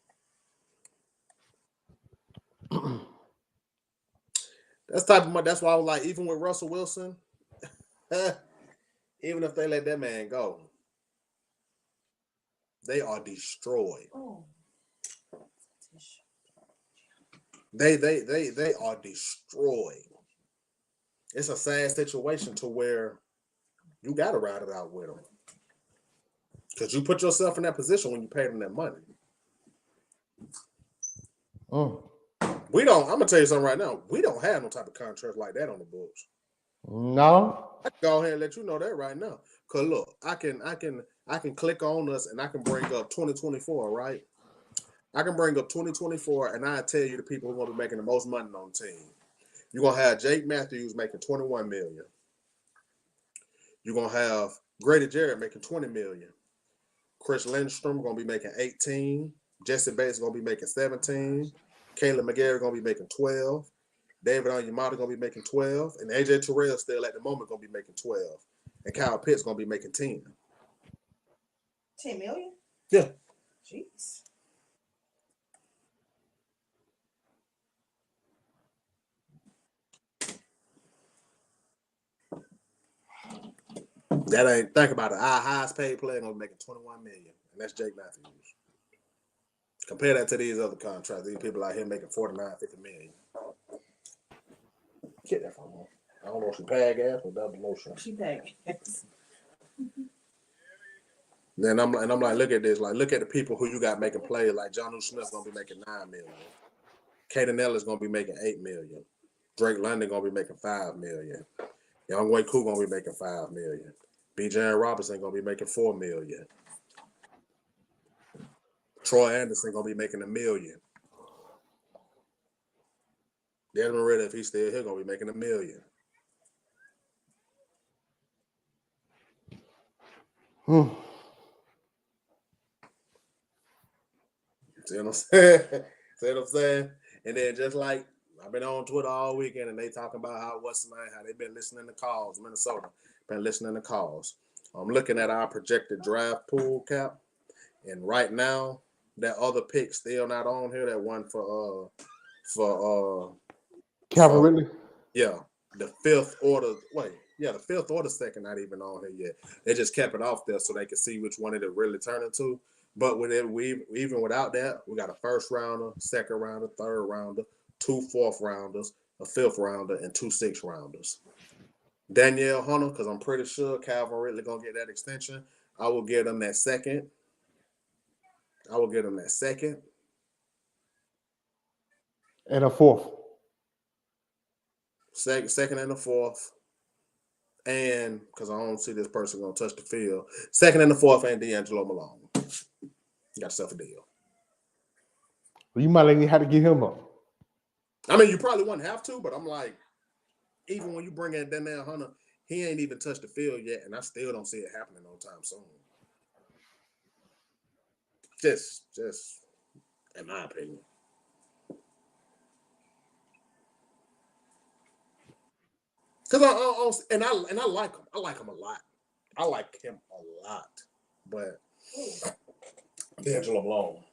Speaker 1: That's type of money. That's why I was like, even with Russell Wilson, even if they let that man go, they are destroyed.
Speaker 3: Oh.
Speaker 1: They are destroyed. It's a sad situation to where you got to ride it out with them. Because you put yourself in that position when you pay them that money. We don't, I'm going to tell you something right now. We don't have no type of contract like that on the books.
Speaker 2: No.
Speaker 1: I can go ahead and let you know that right now. Because look, I can click on us and I can bring up 2024, right? I can bring up 2024 and I tell you the people who are going to be making the most money on the team. You're going to have Jake Matthews making $21 million. You're going to have Grady Jarrett making $20 million. Chris Lindstrom going to be making 18. Jesse Bates going to be making 17. Caleb McGarry going to be making 12. David Onyemata going to be making 12. And AJ Terrell still at the moment going to be making 12. And Kyle Pitts going to be making 10.
Speaker 3: 10 million?
Speaker 1: Yeah.
Speaker 3: Jeez.
Speaker 1: That ain't, think about it. Our highest paid player going to be making $21 million. And that's Jake Matthews. Compare that to these other contracts. These people out here making $49, $50 million. Get that from her. I don't know if she pay gas or double motion.
Speaker 3: She paid.
Speaker 1: Then I'm like, look at this. Like, look at the people who you got making plays. Like Jonnu Smith's gonna be making $9 million. Caden Ellis gonna be making $8 million. Drake London gonna be making $5 million. Young Wei Koo gonna be making $5 million. Bijan Robinson gonna be making $4 million. Troy Anderson gonna be making $1 million. Desmond Ridder, if he's still here, gonna be making $1 million. See what I'm saying? See what I'm saying? And then just like I've been on Twitter all weekend, and they talking about how they've been listening to calls. Minnesota been listening to calls. I'm looking at our projected draft pool cap, and right now that other pick still not on here. That one for
Speaker 2: Calvin Ridley.
Speaker 1: Yeah, the fifth order. The fifth order second not even on here yet. They just kept it off there so they could see which one it really turn into. But with it, even without that, we got a first rounder, second rounder, third rounder, 2 fourth rounders, a fifth rounder, and 2 sixth rounders. Danielle Hunter, because I'm pretty sure Calvin Ridley gonna get that extension. I will get him that second.
Speaker 2: And a fourth.
Speaker 1: Second and a fourth. And because I don't see this person gonna touch the field. Second and the fourth, and D'Angelo Malone. You got yourself a deal.
Speaker 2: Well, you might not even have to give him up.
Speaker 1: I mean, you probably wouldn't have to, but I'm like, even when you bring in Danielle Hunter, he ain't even touched the field yet, and I still don't see it happening no time soon. Just in my opinion. Because I like him. I like him a lot. But D'Angelo Malone.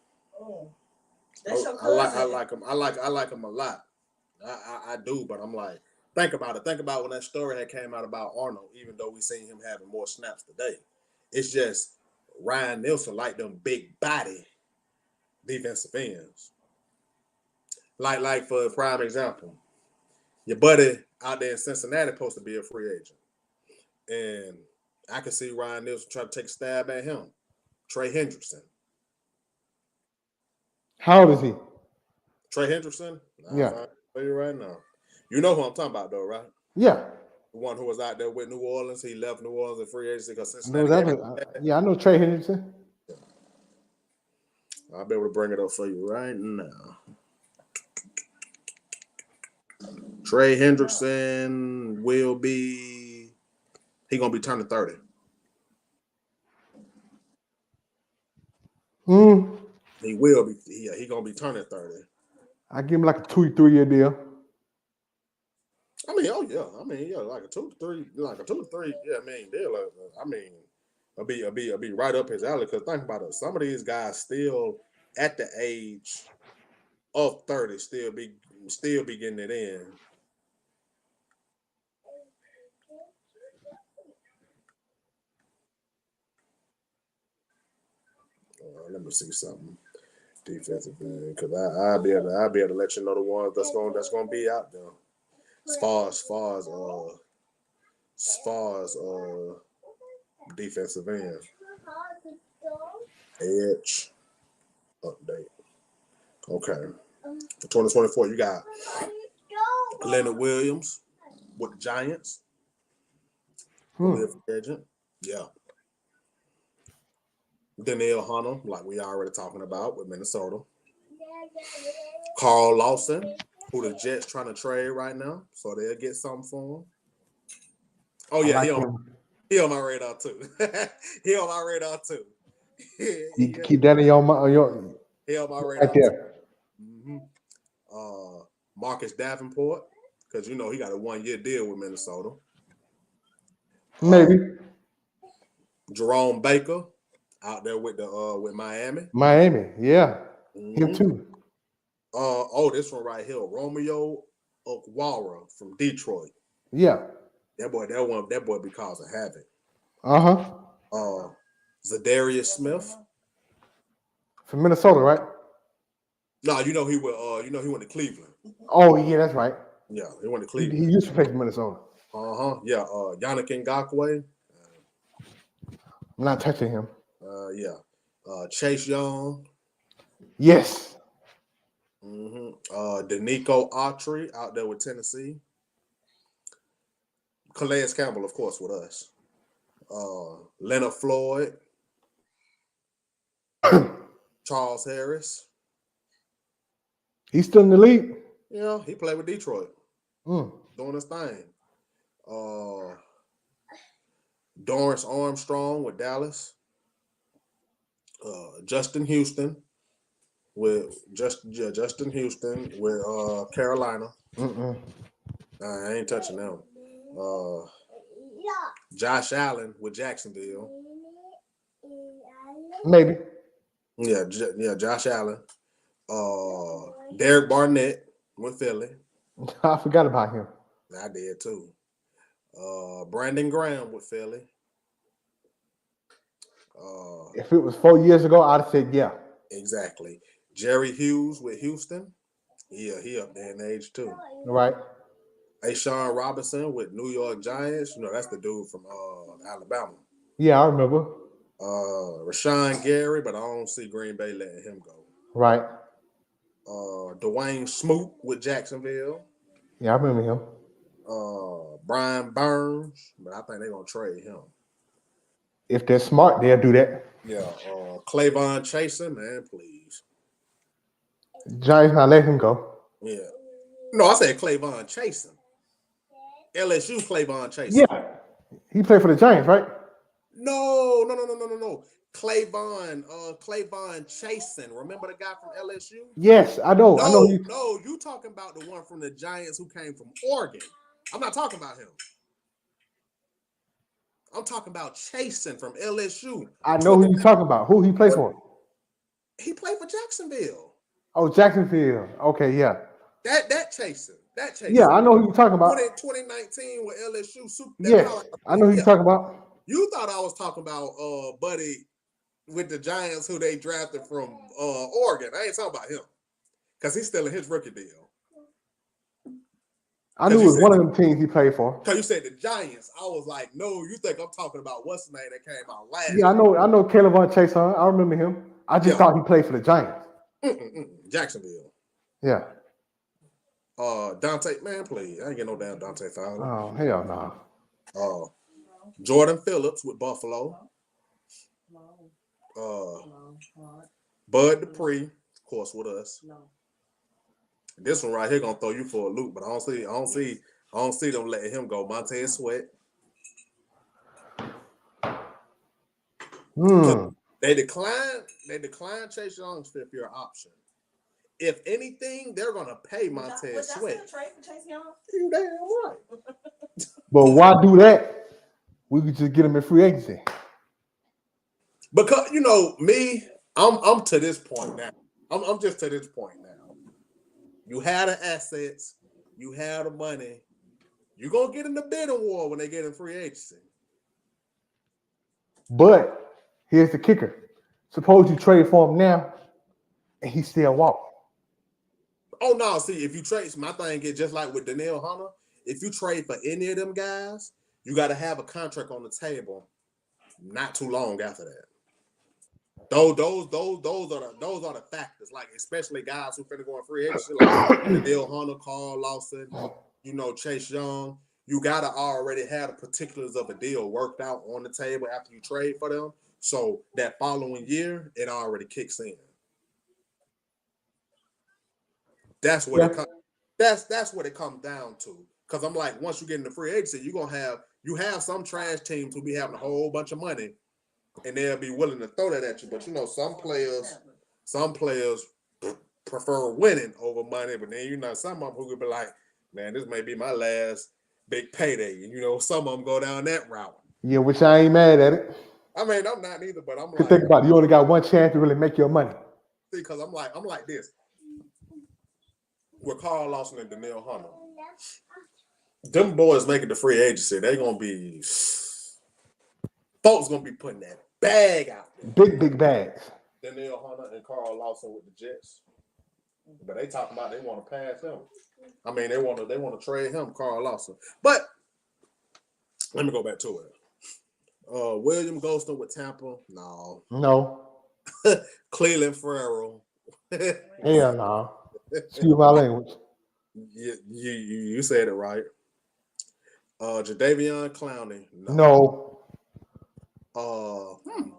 Speaker 3: Oh. That's your cousin.
Speaker 1: I like him. I like him a lot. I do, but I'm like, think about it. Think about when that story had came out about Arnold, even though we seen him having more snaps today. It's just Ryan Nielsen like them big body defensive ends. Like for a prime example, your buddy out there in Cincinnati supposed to be a free agent. And I can see Ryan Nielsen try to take a stab at him. Trey Hendrickson.
Speaker 2: How old is he?
Speaker 1: Trey Hendrickson?
Speaker 2: Yeah.
Speaker 1: I'll tell you right now. You know who I'm talking about, though, right?
Speaker 2: Yeah.
Speaker 1: The one who was out there with New Orleans. He left New Orleans in free agency because Cincinnati.
Speaker 2: I know Trey Hendrickson.
Speaker 1: I'll be able to bring it up for you right now. Trey Hendrickson will be – he's going to be turning 30. He will be. He gonna be turning 30.
Speaker 2: I give him like a 2-3 year deal.
Speaker 1: I mean, oh yeah. I mean, yeah, like a 2 to 3, yeah, I mean, deal. I mean, it'll be right up his alley. Because think about it, some of these guys still at the age of 30 still be getting it in. Let me see something. Defensive end, because I'll be able to let you know the ones that's gonna be out there. As far as defensive end, edge update. Okay, for 2024, you got Leonard Williams with the Giants. Agent. Yeah. Danielle Hunter, like we already talking about with Minnesota. Carl Lawson, who the Jets trying to trade right now, so they'll get something for him. Oh yeah, he on my radar too. He on my radar too.
Speaker 2: You keep that in your
Speaker 1: he on my radar
Speaker 2: right there.
Speaker 1: Mm-hmm. Marcus Davenport, because he got a 1-year deal with Minnesota.
Speaker 2: Maybe
Speaker 1: Jerome Baker out there with Miami.
Speaker 2: Miami, yeah. Him too.
Speaker 1: This one right here, Romeo Okwara from Detroit.
Speaker 2: Yeah.
Speaker 1: That boy be causing havoc. Zadarius Smith
Speaker 2: from Minnesota, right?
Speaker 1: No, he went to Cleveland.
Speaker 2: Oh yeah, that's right.
Speaker 1: Yeah, he went to Cleveland.
Speaker 2: He used to play for Minnesota.
Speaker 1: Yeah. Yannick Ngakoue.
Speaker 2: I'm not touching him.
Speaker 1: Yeah. Chase Young.
Speaker 2: Yes.
Speaker 1: Danico Autry out there with Tennessee. Calais Campbell, of course, with us. Leonard Floyd. Charles Harris.
Speaker 2: He's still in the league.
Speaker 1: Yeah, he played with Detroit. Doing his thing. Dorrance Armstrong with Dallas. Justin Houston with Carolina. I ain't touching them. Josh Allen with Jacksonville.
Speaker 2: Maybe.
Speaker 1: Yeah, Josh Allen. Derek Barnett with Philly.
Speaker 2: I forgot about him.
Speaker 1: I did too. Brandon Graham with Philly.
Speaker 2: If it was 4 years ago, I'd have said yeah.
Speaker 1: Exactly. Jerry Hughes with Houston. Yeah, he up there in age too.
Speaker 2: Right.
Speaker 1: Ashawn Robinson with New York Giants. That's the dude from Alabama.
Speaker 2: Yeah, I remember.
Speaker 1: Rashawn Gary, but I don't see Green Bay letting him go.
Speaker 2: Right.
Speaker 1: Dwayne Smoot with Jacksonville.
Speaker 2: Yeah, I remember him.
Speaker 1: Brian Burns, but I think they're gonna trade him.
Speaker 2: If they're smart, they'll do that.
Speaker 1: Yeah. Clavon Chasen, man, please.
Speaker 2: Giants not let him go.
Speaker 1: Yeah. No, I said Clavon Chasen. LSU Clavon Chasen.
Speaker 2: Yeah. He played for the Giants, right?
Speaker 1: No. Clavon Chasen. Remember the guy from LSU?
Speaker 2: Yes, I know.
Speaker 1: No, you talking about the one from the Giants who came from Oregon. I'm not talking about him. I'm talking about Chasen from LSU.
Speaker 2: I know who you're talking about. Who he played for?
Speaker 1: He played for Jacksonville.
Speaker 2: Oh, Jacksonville. Okay, yeah.
Speaker 1: That Chasen.
Speaker 2: Yeah, I know who you're talking about.
Speaker 1: In 2019 with LSU.
Speaker 2: Yes, I know who you're talking about.
Speaker 1: You thought I was talking about Buddy with the Giants who they drafted from Oregon. I ain't talking about him because he's still in his rookie deal.
Speaker 2: I knew it was one of them teams he played for.
Speaker 1: Because you said the Giants. I was like, no, you think I'm talking about what's the name that came out last?
Speaker 2: Yeah, I know Clavon Chasen. I remember him. I just thought he played for the Giants.
Speaker 1: Jacksonville.
Speaker 2: Yeah.
Speaker 1: Dante, man, please. I ain't get no damn Dante Fowler.
Speaker 2: Oh, hell no.
Speaker 1: Jordan Phillips with Buffalo. Bud Dupree, of course, with us. This one right here gonna throw you for a loop, but I don't see them letting him go. Montez Sweat. They declined They declined Chase Young's fifth-year option. If anything, they're gonna pay Montez
Speaker 3: Would y'all
Speaker 1: Sweat.
Speaker 3: still trade for Chase Young?
Speaker 1: You damn right.
Speaker 2: But why do that? We could just get him in free agency.
Speaker 1: Because me, I'm to this point now. I'm just to this point now. You have the assets, you have the money. You're gonna get in the bidding war when they get in free agency.
Speaker 2: But here's the kicker. Suppose you trade for him now and he still walk.
Speaker 1: Oh no, see, if you trade, my thing is just like with Danielle Hunter, if you trade for any of them guys, you got to have a contract on the table not too long after that. Those are the factors, like especially guys who finna go in free agency, like Danielle Hunter, Carl Lawson, Chase Young. You gotta already have the particulars of a deal worked out on the table after you trade for them. So that following year, it already kicks in. That's what that's what it comes down to. Because I'm like, once you get into free agency, you have some trash teams who be having a whole bunch of money, and they'll be willing to throw that at you. But some players prefer winning over money. But then some of them who could be like, man, this may be my last big payday. And some of them go down that route.
Speaker 2: Yeah, which I ain't mad at it.
Speaker 1: I mean, I'm not either, but I'm
Speaker 2: Because
Speaker 1: like,
Speaker 2: think about it, you only got one chance to really make your money.
Speaker 1: Because I'm like this. With Carl Lawson and Danielle Hunter, them boys making the free agency, they gonna be folks gonna be putting that bag out there.
Speaker 2: Big bags.
Speaker 1: Danielle Hunter and Carl Lawson with the Jets, but they talking about they want to pass him. I mean, they want to trade him, Carl Lawson. But let me go back to it. William Golston with Tampa,
Speaker 2: No.
Speaker 1: Cleveland Farrell.
Speaker 2: Hell no. Excuse my language.
Speaker 1: You said it right. Jadeveon Clowney.
Speaker 2: No.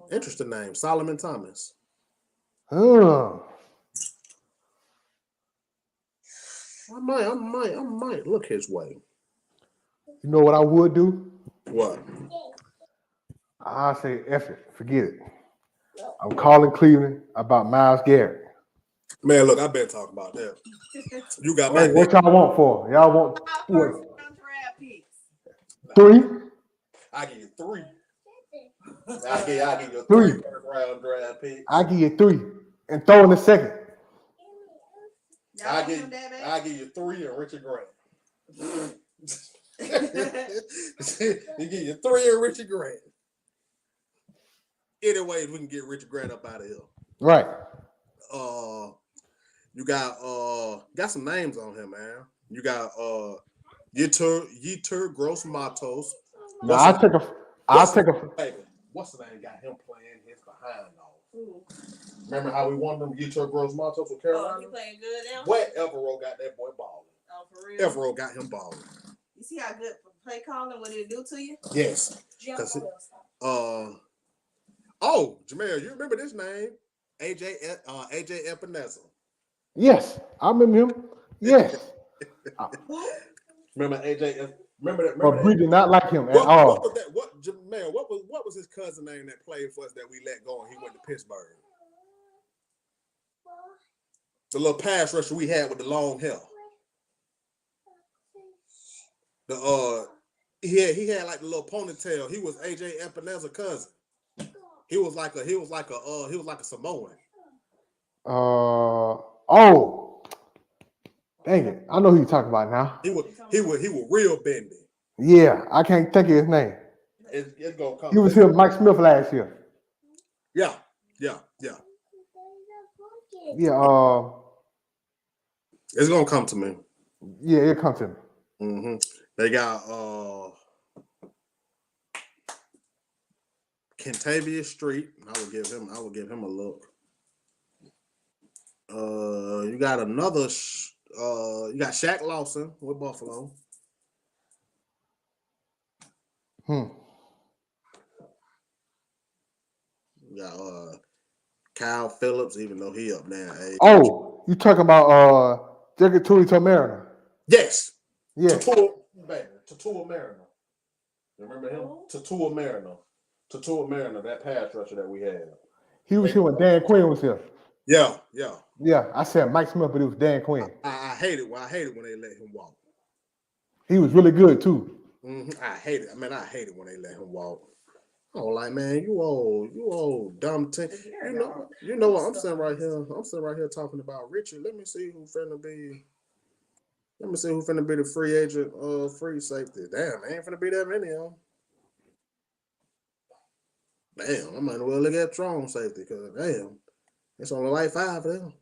Speaker 1: Interesting name. Solomon Thomas.
Speaker 2: I
Speaker 1: might look his way.
Speaker 2: You know what I would do?
Speaker 1: What?
Speaker 2: I say F it. Forget it. I'm calling Cleveland about Myles Garrett.
Speaker 1: Man, look, I've been talking about that. You got my
Speaker 2: what y'all want for? Y'all want what?
Speaker 3: Draft picks.
Speaker 2: 3?
Speaker 1: I give you 3. I give you
Speaker 2: 3
Speaker 1: first-round draft picks.
Speaker 2: I give you 3 and throw in the second.
Speaker 1: I give you 3 and Richard Grant. You give you 3 and Richard Grant. Anyway, we can get Richard Grant up out of here.
Speaker 2: Right.
Speaker 1: You got some names on him, man. You got Yetur Gross Matos.
Speaker 2: No, I'll take a
Speaker 1: What's the name got him playing his behind though? Remember how we wanted him Yetur Gross Matos with Carolina?
Speaker 3: He playing good now?
Speaker 1: What Evero got that boy balling?
Speaker 3: Oh, for real?
Speaker 1: Evero got him balling.
Speaker 3: You see how good play calling, what it do to you?
Speaker 1: Yes. Jameer, you remember this name? AJ Epinesa.
Speaker 2: Yes, I remember him. Yes.
Speaker 1: Remember AJ? Remember that?
Speaker 2: But Bree did not like him at all.
Speaker 1: What was that? What was his cousin name that played for us that we let go and he went to Pittsburgh? The little pass rusher we had with the long hair. He had like the little ponytail. He was AJ Epinesa's cousin. He was like a Samoan.
Speaker 2: Dang it! I know who you're talking about now.
Speaker 1: He was real bendy.
Speaker 2: Yeah, I can't think of his name.
Speaker 1: It's gonna come.
Speaker 2: He was here with Mike Smith last year.
Speaker 1: Yeah. It's gonna come to me.
Speaker 2: Yeah, it comes to me.
Speaker 1: Mm-hmm. They got Kentavious Street. I will give him a look. You got another. You got Shaq Lawson with Buffalo. You got Kyle Phillips, even though he up now.
Speaker 2: Oh, you talking about Jacob Mariner?
Speaker 1: Yes.
Speaker 2: Yeah.
Speaker 1: Tatua Mariner. Remember him? Tatua Mariner, that pass rusher that we had.
Speaker 2: He was here when Dan Quinn was here.
Speaker 1: Yeah.
Speaker 2: Yeah, I said Mike Smith, but it was Dan Quinn.
Speaker 1: I hate it. I hate it when they let him walk.
Speaker 2: He was really good too.
Speaker 1: I hate it. I mean, I hate it when they let him walk. Oh, like, man, you old dumb thing. You know what? I'm sitting right here talking about Richard. Let me see who finna be the free agent, free safety. Damn, ain't finna be that many of them. Damn, I might as well look at strong safety because damn, it's only like 5 of them.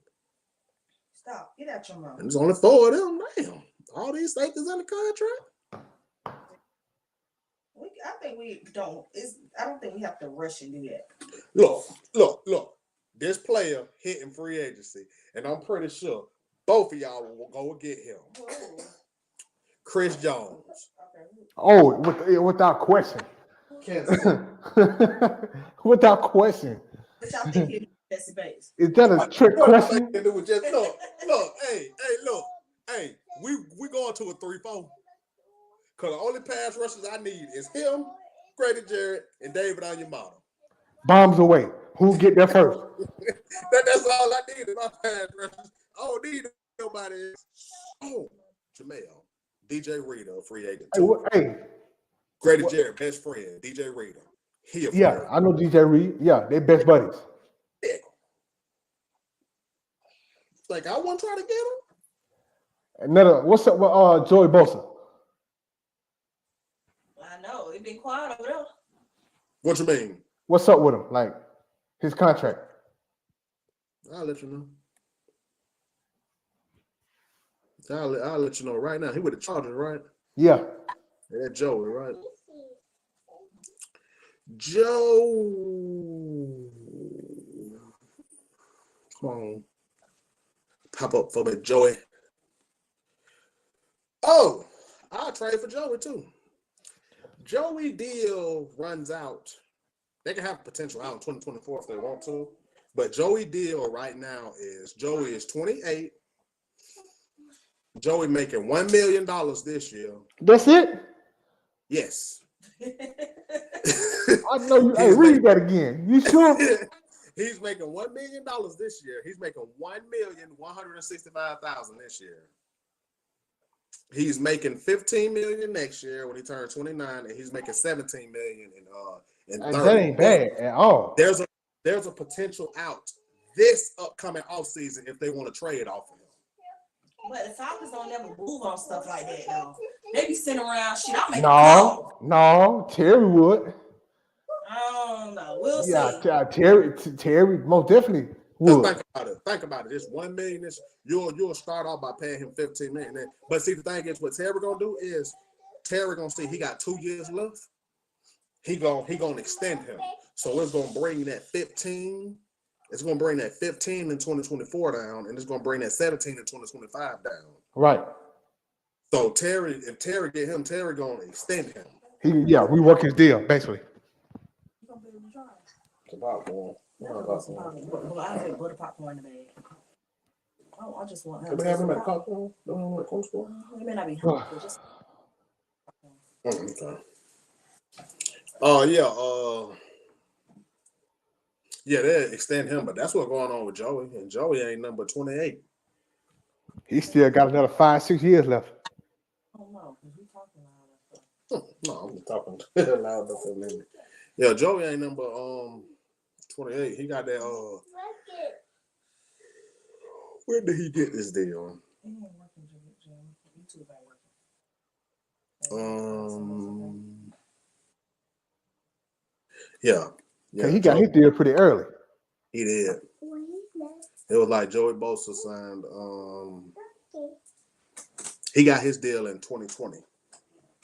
Speaker 3: Stop. Get out your mouth.
Speaker 1: And there's only 4 of them. Damn, all these safeties under contract.
Speaker 3: I don't think we have to rush and do that.
Speaker 1: Look. This player hitting free agency, and I'm pretty sure both of y'all will go get him.
Speaker 3: Whoa.
Speaker 1: Chris Jones.
Speaker 3: Okay.
Speaker 2: Oh, without question. Without question.
Speaker 3: But y'all think he'll do Jesse Bates?
Speaker 2: Is that a trick question?
Speaker 1: Hey, we going to a 3-4. Because the only pass rushers I need is him, Grady Jarrett, and David Onyemata.
Speaker 2: Bombs away. Who get there first?
Speaker 1: That's all I need in my pass rushers. I don't need nobody else. Oh, Jamel, DJ Reader, free agent.
Speaker 2: Hey.
Speaker 1: Grady Jarrett, best friend, DJ Reader.
Speaker 2: Yeah, I know DJ Reed. Yeah, they best buddies.
Speaker 1: Yeah. Like, I want to try to get him.
Speaker 2: Another, what's up with Joey Bosa?
Speaker 3: I know. It's been quiet over there.
Speaker 1: What you mean?
Speaker 2: What's up with him? Like, his contract?
Speaker 1: I'll let you know. I'll let you know right now. He with the Chargers, right?
Speaker 2: Yeah.
Speaker 1: That Joey, right? Joe. Come on. Pop up for me, Joey. Oh, I'll trade for Joey too. Joey deal runs out. They can have potential out in 2024 if they want to. But Joey deal right now is Joey is 28. Joey making $1 million this year.
Speaker 2: That's it?
Speaker 1: Yes.
Speaker 2: I know you. Hey, read that again. You sure?
Speaker 1: He's making $1 million this year. He's making $1,165,000 this year. He's making $15 million next year when he turns 29, and he's making $17 million in 30.
Speaker 2: That ain't bad at all.
Speaker 1: There's a potential out this upcoming offseason if they want to trade off of him.
Speaker 3: But the Falcons don't never move on stuff like that, though. They be sitting around shit. I'm making
Speaker 2: No, Terry would.
Speaker 3: I don't know. We'll see.
Speaker 2: Yeah, Terry most definitely would.
Speaker 1: Think about it. This $1 million, you'll start off by paying him $15 million. But see, the thing is, what Terry gonna do is Terry gonna see he got 2 years left. He gonna extend him. So it's gonna bring that 15. It's gonna bring that 15 in 2024 down, and it's gonna bring that 17 in 2025 down.
Speaker 2: Right.
Speaker 1: So if Terry get him, Terry gonna extend him.
Speaker 2: We work his deal basically.
Speaker 1: It's a popcorn.
Speaker 3: I had butter popcorn in the bag. Oh, I just want.
Speaker 1: Can we have him at popcorn? Don't know what comes for.
Speaker 3: It may not be hungry, just.
Speaker 1: Okay. They extend him, but that's what's going on with Joey. And Joey ain't number 28.
Speaker 2: He still got another 5-6 years left.
Speaker 3: Oh no, because we talking about that.
Speaker 1: No, I'm talking loud enough for a minute. Yeah, Joey ain't number 28. He got that where did he get this deal?
Speaker 3: He ain't working, Jim. YouTube ain't working.
Speaker 1: Yeah,
Speaker 2: he got his deal pretty early.
Speaker 1: He did. It was like Joey Bosa signed. He got his deal in 2020.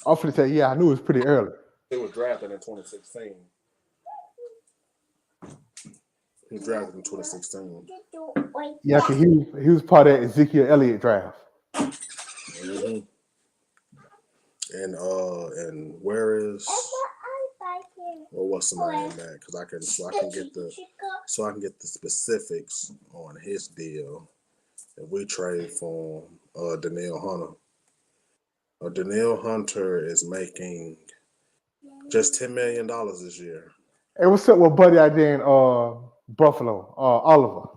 Speaker 2: I was going to say, I knew it was pretty early.
Speaker 1: It was drafted in 2016. He was drafted in 2016.
Speaker 2: Yeah, because he was part of that Ezekiel Elliott draft.
Speaker 1: Mm-hmm. And where is? Well, what's the name, man? Because I can get the specifics on his deal. If we trade for Danielle Hunter. Danielle Hunter is making just $10 million this year.
Speaker 2: Hey, what's up with buddy out there in Buffalo, Oliver.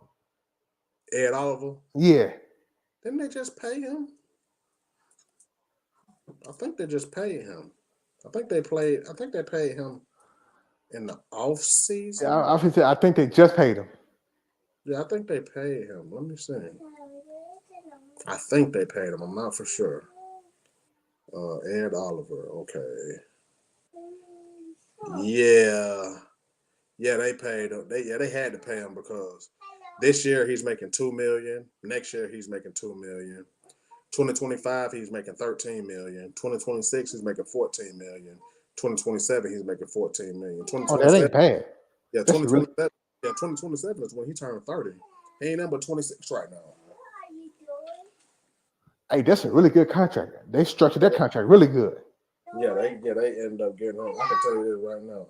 Speaker 1: Ed Oliver.
Speaker 2: Yeah.
Speaker 1: Didn't they just pay him? I think they just paid him. I think they paid him in the off season.
Speaker 2: Yeah, I think they just paid him.
Speaker 1: Yeah, I think they paid him. Let me see. I think they paid him. I'm not for sure. Ed Oliver. Okay. Yeah. Yeah, they paid him. They had to pay him because this year he's making $2 million. Next year he's making $2 million. 2025 he's making $13 million. 2026 he's making $14 million. 2027 he's making $14 million.
Speaker 2: Oh, that ain't bad.
Speaker 1: Yeah,
Speaker 2: That's
Speaker 1: 2027. Yeah, 2027 is when he turned 30. He ain't number 26 right now.
Speaker 2: Hey, that's a really good contract. They structured that contract really good.
Speaker 1: Yeah, they end up getting him. I can tell you this right now.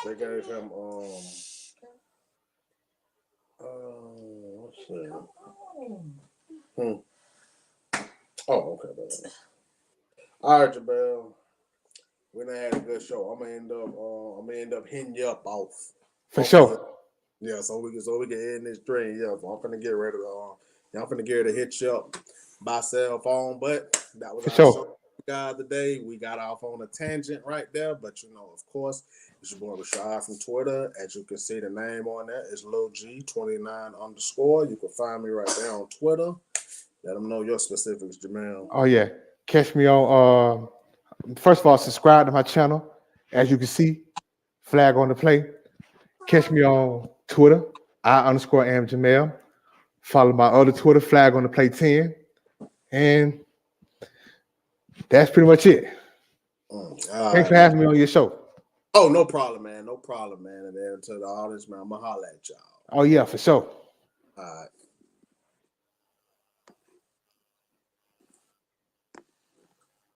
Speaker 1: They gave him let's see. Oh, okay, baby. All right, Jabel. We done had a good show. I'm gonna end up hitting you up off.
Speaker 2: For sure.
Speaker 1: Yeah, so we can end this stream. Yeah, so I'm finna get ready to y'all finna get ready to hit you up by cell phone. But that was
Speaker 2: For
Speaker 1: our
Speaker 2: sure.
Speaker 1: show, guys. Today we got off on a tangent right there, but of course, it's your boy Rashad from Twitter. As you can see, the name on there is Lil G29_. You can find me right there on Twitter. Let them know your specifics, Jamel.
Speaker 2: Oh yeah. Catch me on first of all, subscribe to my channel. As you can see, flag on the play. Catch me on Twitter, I_am Jamel. Follow my other Twitter, flag on the play 10. And that's pretty much it. Thanks for having me on your show.
Speaker 1: Oh, no problem, man. No problem, man. And then to the audience, man, I'm gonna holler at y'all.
Speaker 2: Oh yeah, for sure.
Speaker 1: All right.